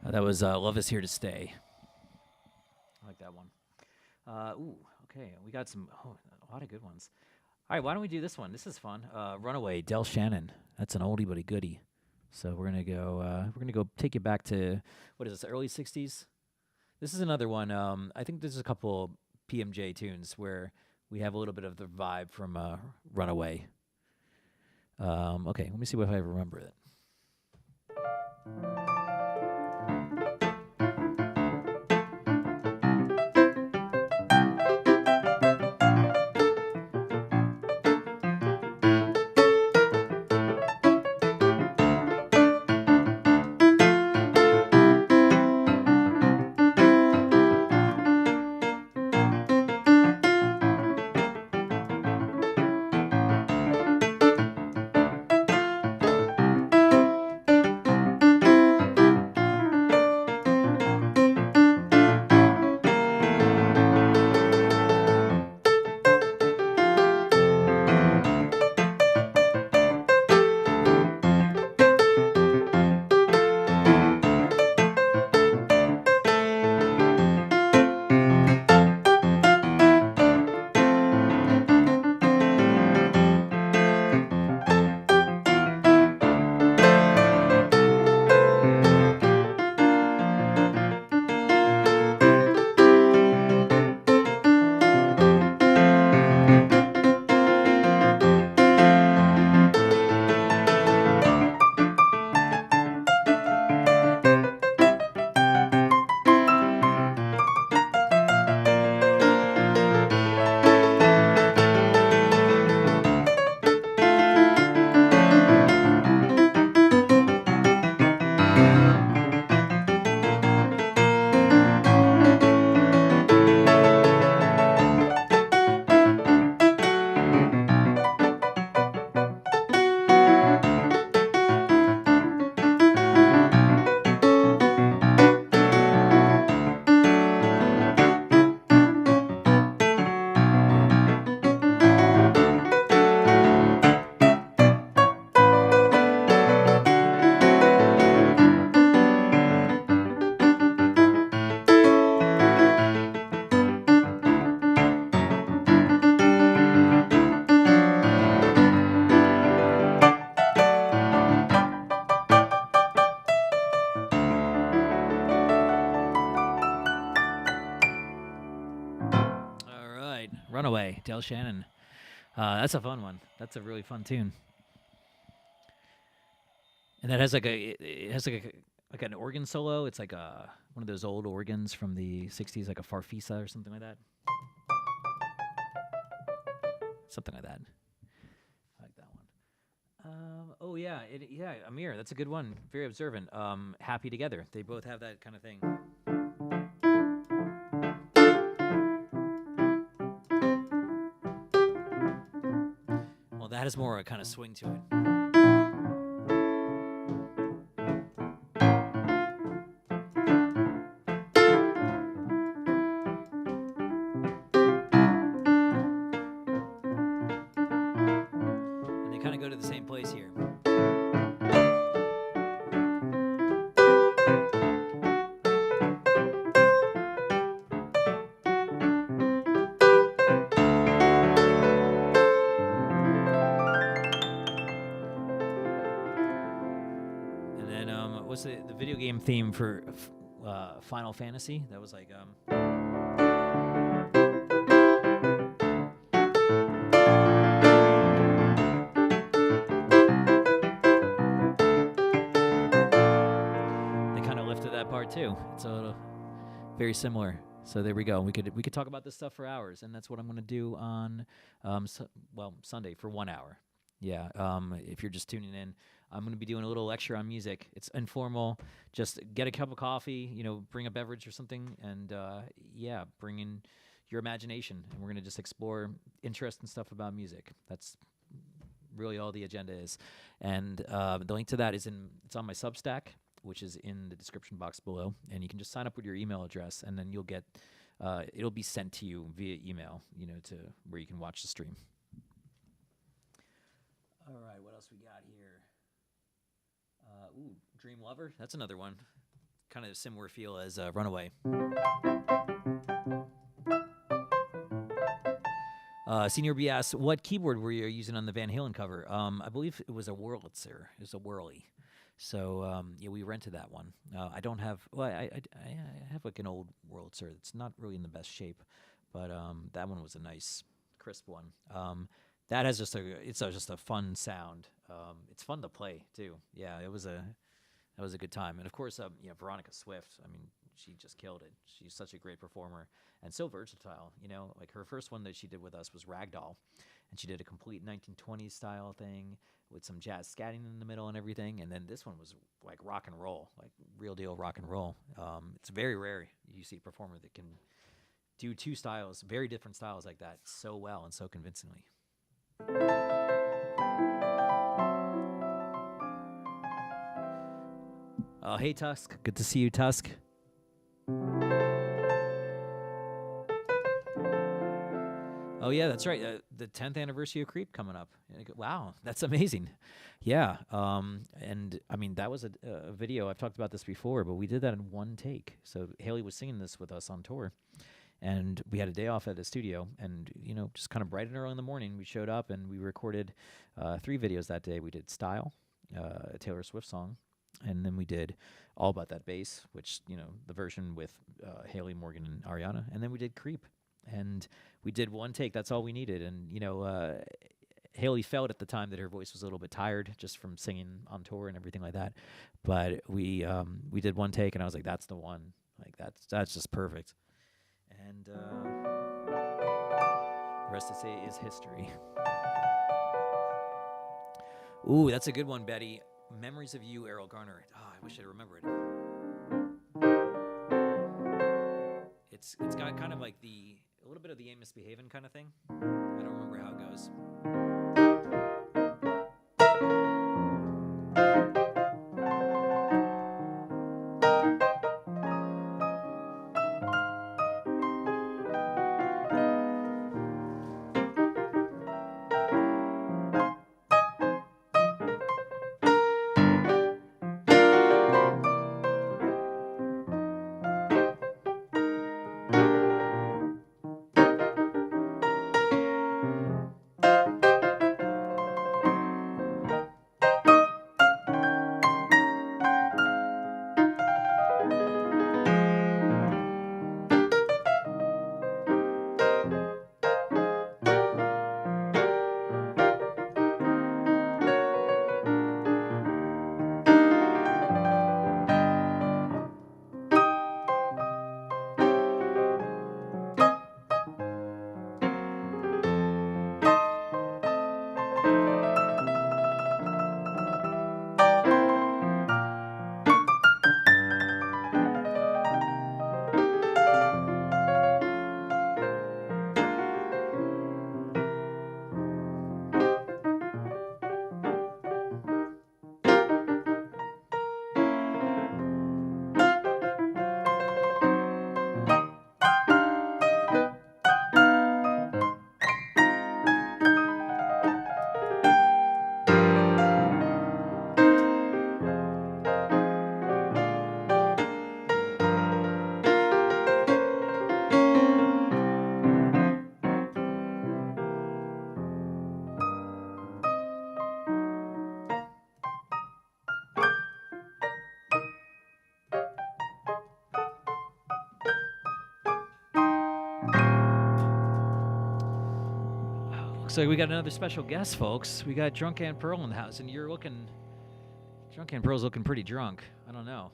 That was Love Is Here to Stay. I like that one. Okay, we got a lot of good ones. All right, why don't we do this one? This is fun. Runaway, Del Shannon. That's an oldie but a goodie. So we're gonna go take you back to what is this, early '60s? This is another one. I think there's a couple PMJ tunes where we have a little bit of the vibe from Runaway. Okay, let me see if I remember it. Runaway, Dale Shannon. That's a fun one. That's a really fun tune. And that has like an organ solo. It's like one of those old organs from the 60s, like a Farfisa or something like that. Something like that. I like that one. Oh yeah, Amir, that's a good one. Very observant. Happy Together. They both have that kind of thing. Well, that has more a kind of swing to it. And they kind of go to the same place here. What's the video game theme for Final Fantasy? That was like they kind of lifted that part too. It's a little very similar. So there we go. We could talk about this stuff for hours, and that's what I'm going to do on Sunday for 1 hour. Yeah. If you're just tuning in, I'm going to be doing a little lecture on music. It's informal. Just get a cup of coffee, bring a beverage or something, and bring in your imagination. And we're going to just explore interesting stuff about music. That's really all the agenda is. And the link to that it's on my Substack, which is in the description box below. And you can just sign up with your email address, and then you'll get it'll be sent to you via email, to where you can watch the stream. All right, what else we got here? Dream Lover. That's another one. Kind of similar feel as Runaway. Senior B asks, what keyboard were you using on the Van Halen cover? I believe it was a Wurlitzer. It was a Whirly. So, we rented that one. I don't have... Well, I have like an old Wurlitzer. It's not really in the best shape. But that one was a nice, crisp one. That has just a fun sound. It's fun to play too. Yeah, that was a good time. And of course, Veronica Swift. I mean, she just killed it. She's such a great performer and so versatile. Like her first one that she did with us was Ragdoll, and she did a complete 1920s style thing with some jazz scatting in the middle and everything. And then this one was like rock and roll, like real deal rock and roll. It's very rare you see a performer that can do two styles, very different styles like that, so well and so convincingly. Hey, Tusk. Good to see you, Tusk. Oh, yeah, that's right. The 10th anniversary of Creep coming up. Wow, that's amazing. Yeah. And, I mean, that was a video. I've talked about this before, but we did that in one take. So Haley was singing this with us on tour. And we had a day off at the studio, and, just kind of bright and early in the morning, we showed up, and we recorded 3 videos that day. We did Style, a Taylor Swift song, and then we did All About That Bass, which, the version with Haley, Morgan, and Ariana, and then we did Creep. And we did one take. That's all we needed. And, Haley felt at the time that her voice was a little bit tired just from singing on tour and everything like that. But we did one take, and I was like, that's the one. Like, that's just perfect. And the rest to say is history. Ooh, that's a good one, Betty. Memories of You, Errol Garner. Oh, I wish I remembered it. It's got kind of like a little bit of the Ain't Misbehavin' kind of thing. I don't remember how it goes. Looks like we got another special guest, folks. We got Drunk Aunt Pearl in the house, and you're looking... Drunk Aunt Pearl's looking pretty drunk. I don't know.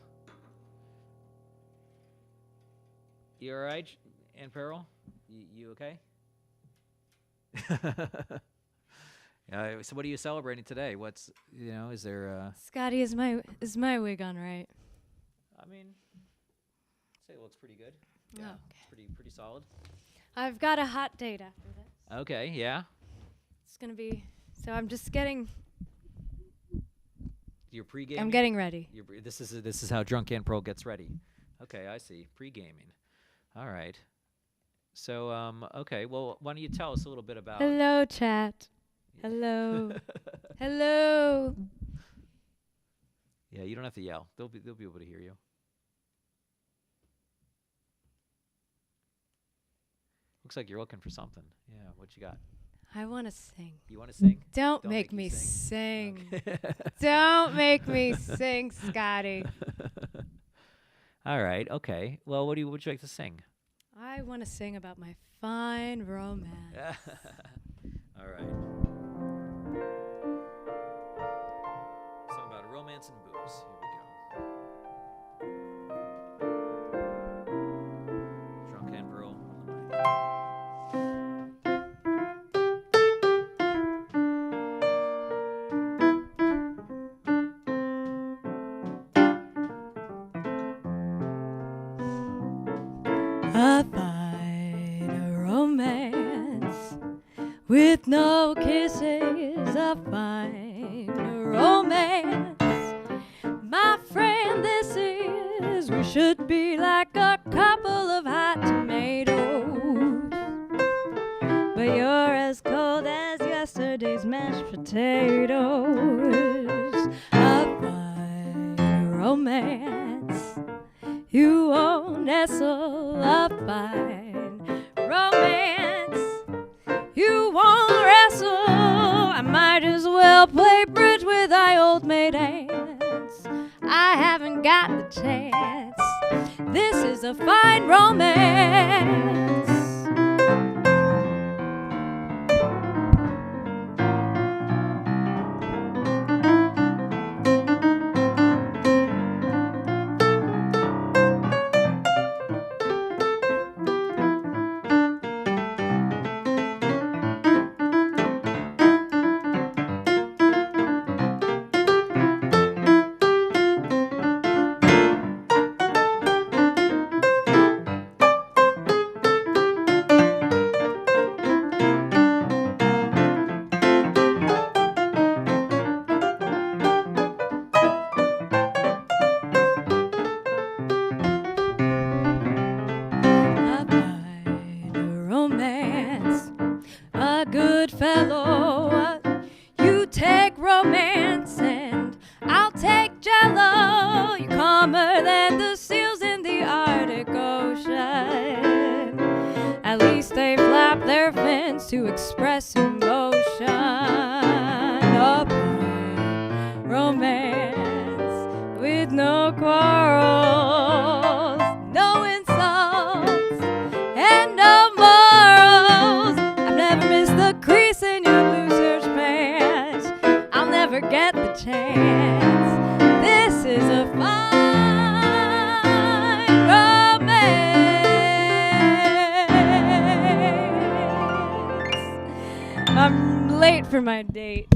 You all right, Aunt Pearl? You okay? So what are you celebrating today? What's, is there... Scotty, is my wig on right? I mean, I'd say it looks pretty good. Yeah, Oh, okay. it's pretty solid. I've got a hot date after this. Okay, yeah. It's gonna be. So I'm just getting. You're pre-gaming? I'm getting ready. This is how Drunk Aunt Pearl gets ready. Okay, I see. Pre-gaming. All right. So, okay. Well, why don't you tell us a little bit about... Hello, chat. Hello. Hello. Yeah, you don't have to yell. They'll be able to hear you. Looks like you're looking for something. Yeah, what you got? I want to sing. You want to sing? Don't make make me you sing. sing. Don't make me sing, Scotty. All right. Okay. Well, what would you like to sing? I want to sing about my fine romance. All right. Song about romance and booze. Here we go. Drunk Aunt Pearl on the mic. A fine romance with no kisses, a fine romance. My friend, this is, we should be like a couple of hot tomatoes. But you're as cold as yesterday's mashed potatoes. A fine romance. You won't nestle, a fine romance. You won't wrestle. I might as well play bridge with thy old maid aunts. I haven't got the chance. This is a fine romance. To express emotion, a fine romance with no quarrels, no insults, and no morals. I've never missed the crease in your loser's pants. I'll never get the chance. This is a fine I'm late for my date.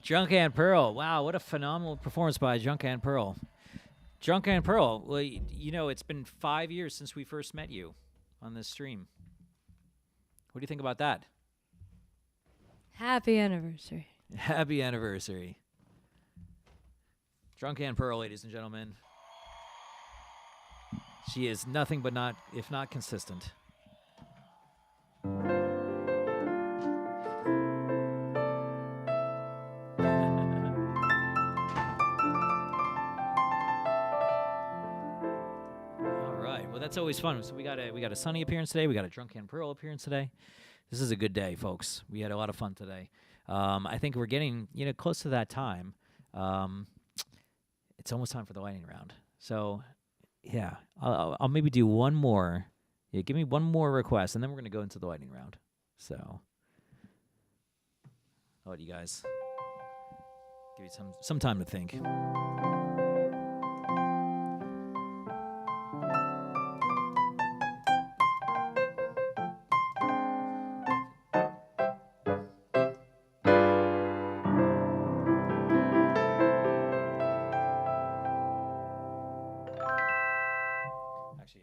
Drunk Aunt Pearl. Wow, what a phenomenal performance by Drunk Aunt Pearl. Drunk Aunt Pearl, well, it's been 5 years since we first met you on this stream. What do you think about that? Happy anniversary. Happy anniversary. Drunk Aunt Pearl, ladies and gentlemen. She is nothing but if not consistent. That's always fun. So we got a Sunny appearance today. We got a Drunk Aunt Pearl appearance today. This is a good day, folks. We had a lot of fun today. I think we're getting close to that time. It's almost time for the lightning round. So yeah, I'll maybe do one more. Yeah, give me one more request, and then we're gonna go into the lightning round. So How about you guys? Give you some time to think. Actually,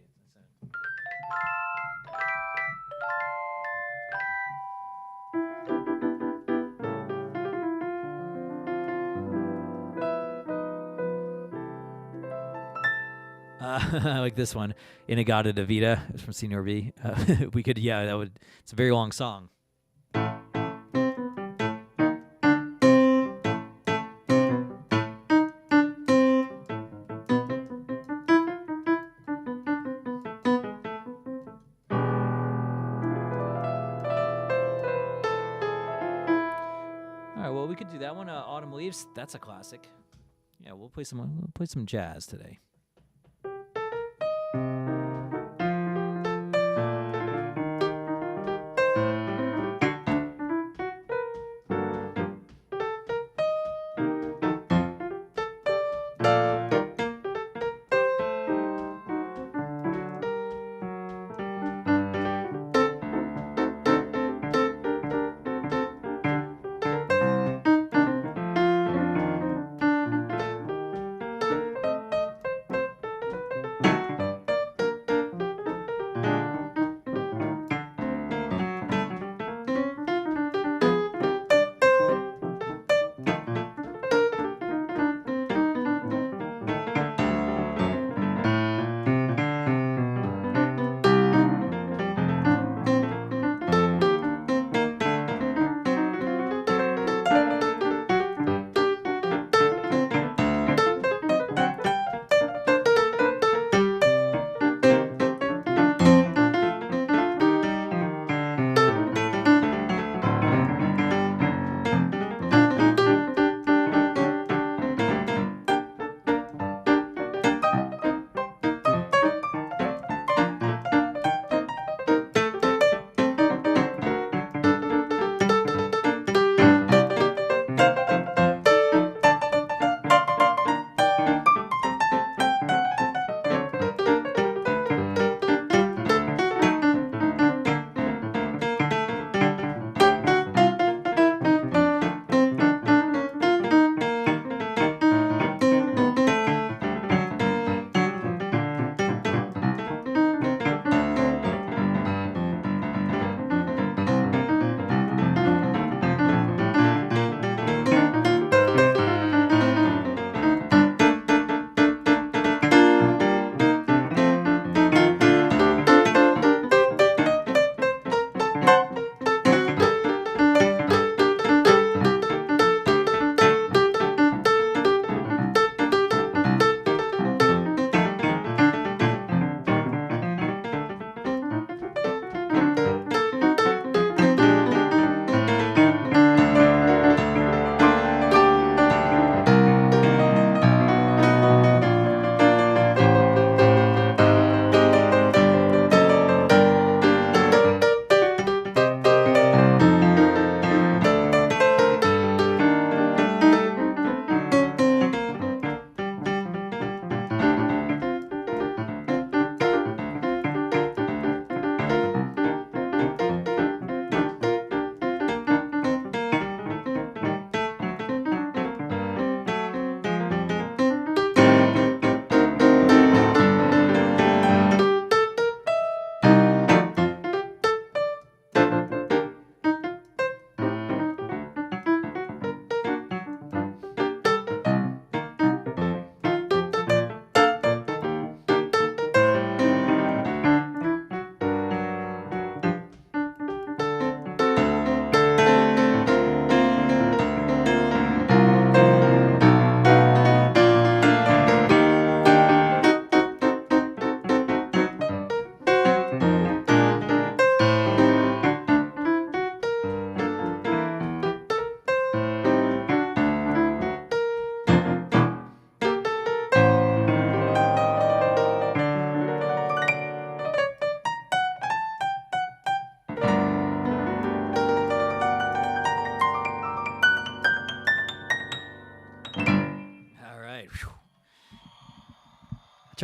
I like this one, Inagata Davida. It's from Senior B. We could, yeah, that would. It's a very long song. All right, well, we could do that one. Autumn Leaves. That's a classic. Yeah, we'll play some jazz today.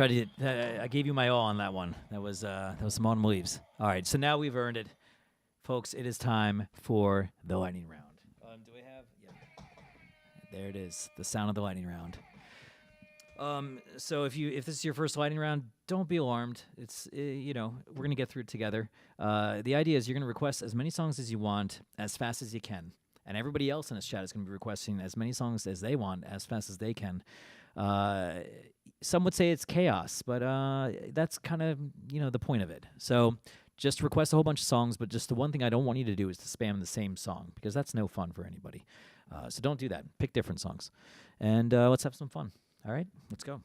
tried to. I gave you my all on that one. That was some autumn leaves. All right, so now we've earned it, folks. It is time for the lightning round. Do we have? Yeah. There it is. The sound of the lightning round. So if this is your first lightning round, don't be alarmed. It's we're gonna get through it together. The idea is you're gonna request as many songs as you want as fast as you can, and everybody else in this chat is gonna be requesting as many songs as they want as fast as they can. Some would say it's chaos, but that's kind of the point of it. So just request a whole bunch of songs, but just the one thing I don't want you to do is to spam the same song because that's no fun for anybody. So don't do that. Pick different songs, and let's have some fun. All right, let's go.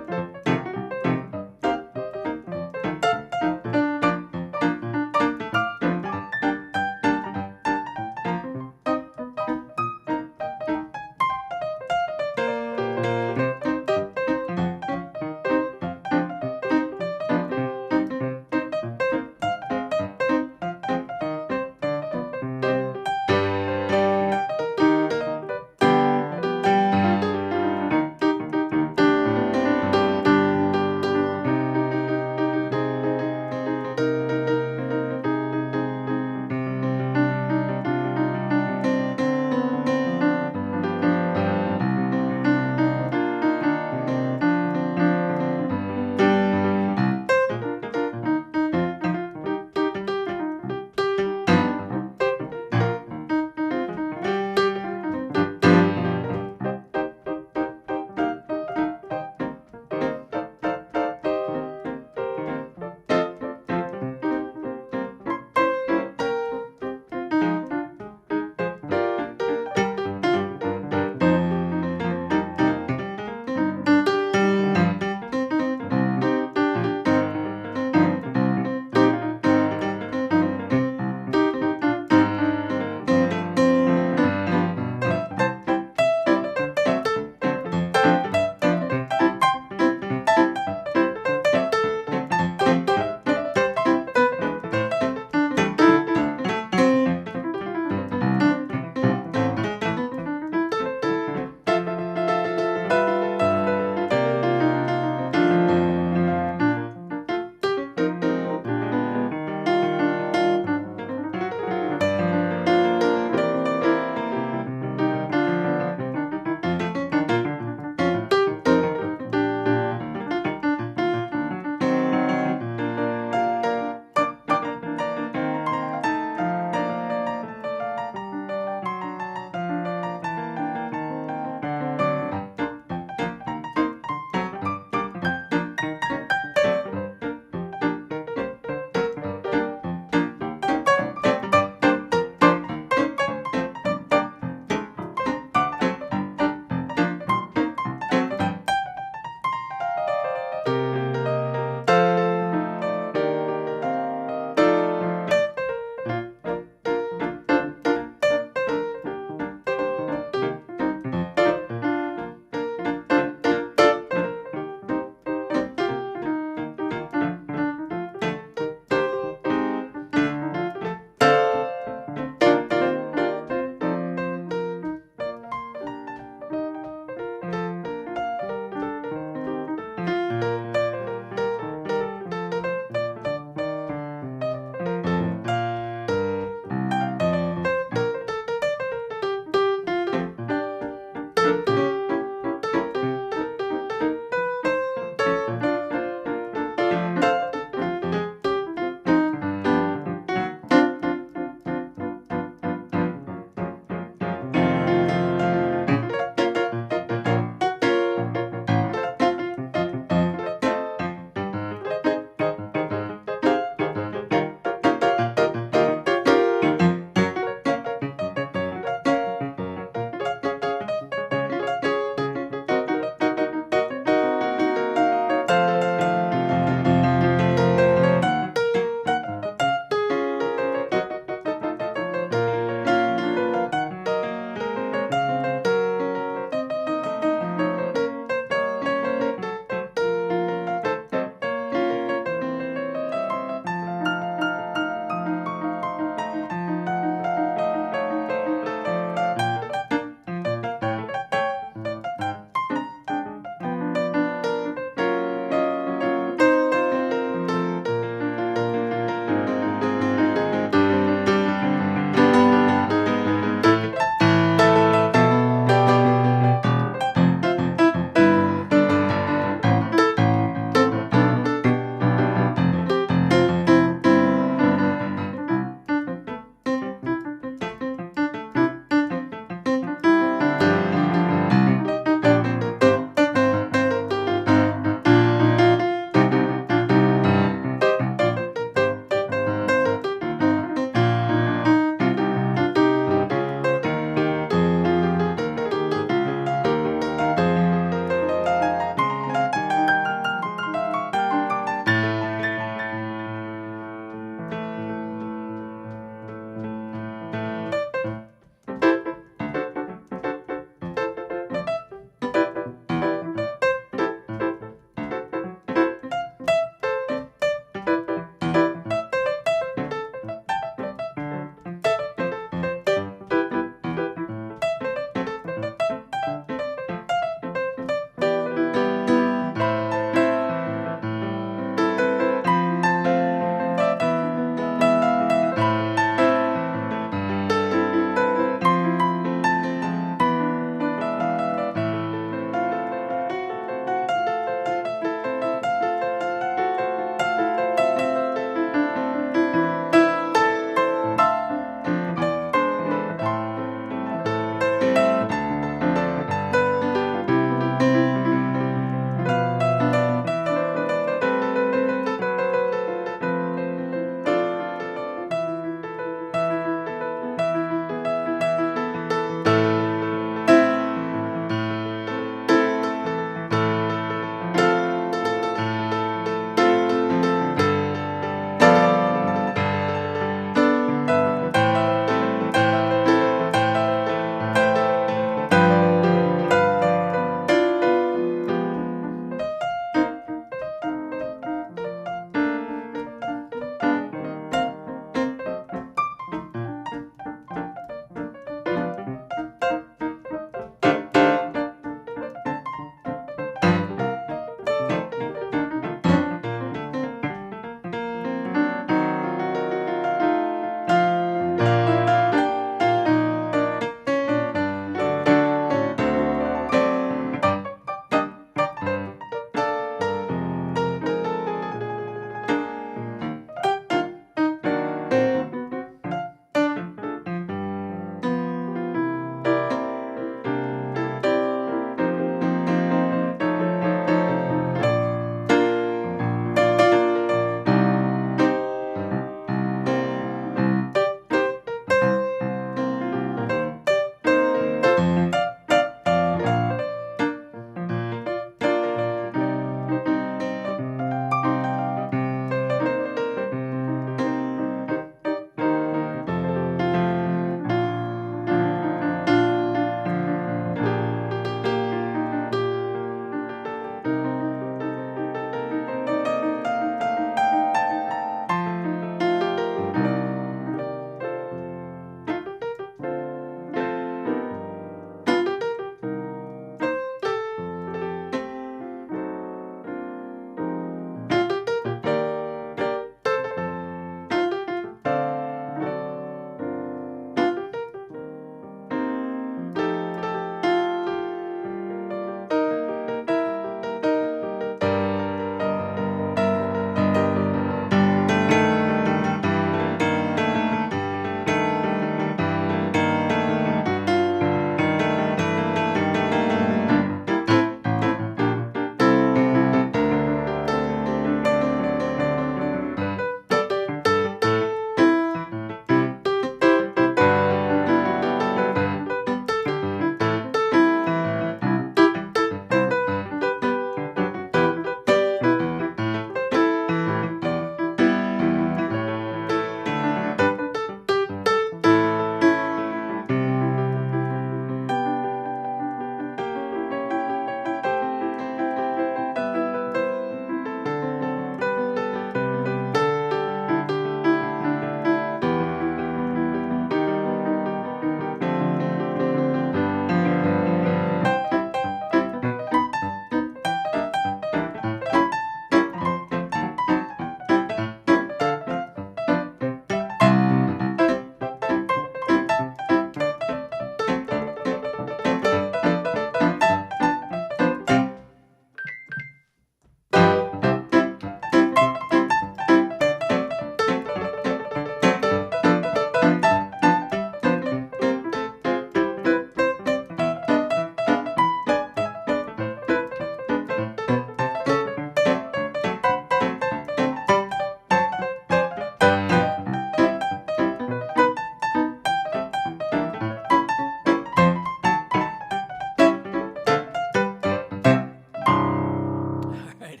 right.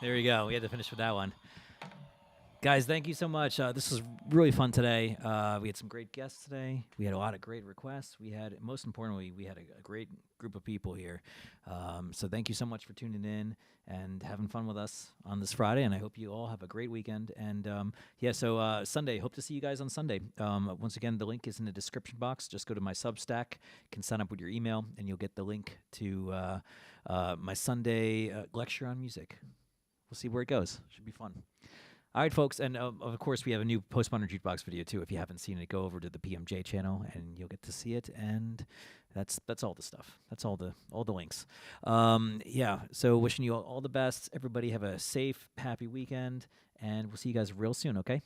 There you go. We had to finish with that one. Guys, thank you so much. This was really fun today. We had some great guests today. We had a lot of great requests. Most importantly, we had a great group of people here. So thank you so much for tuning in and having fun with us on this Friday. And I hope you all have a great weekend. And so Sunday, hope to see you guys on Sunday. Once again, the link is in the description box. Just go to my Substack, you can sign up with your email, and you'll get the link to my Sunday lecture on music. We'll see where it goes. Should be fun. All right, folks, and of course, we have a new Postmodern Jukebox video, too. If you haven't seen it, go over to the PMJ channel, and you'll get to see it, and that's all the stuff. That's all the links. So wishing you all the best. Everybody have a safe, happy weekend, and we'll see you guys real soon, okay?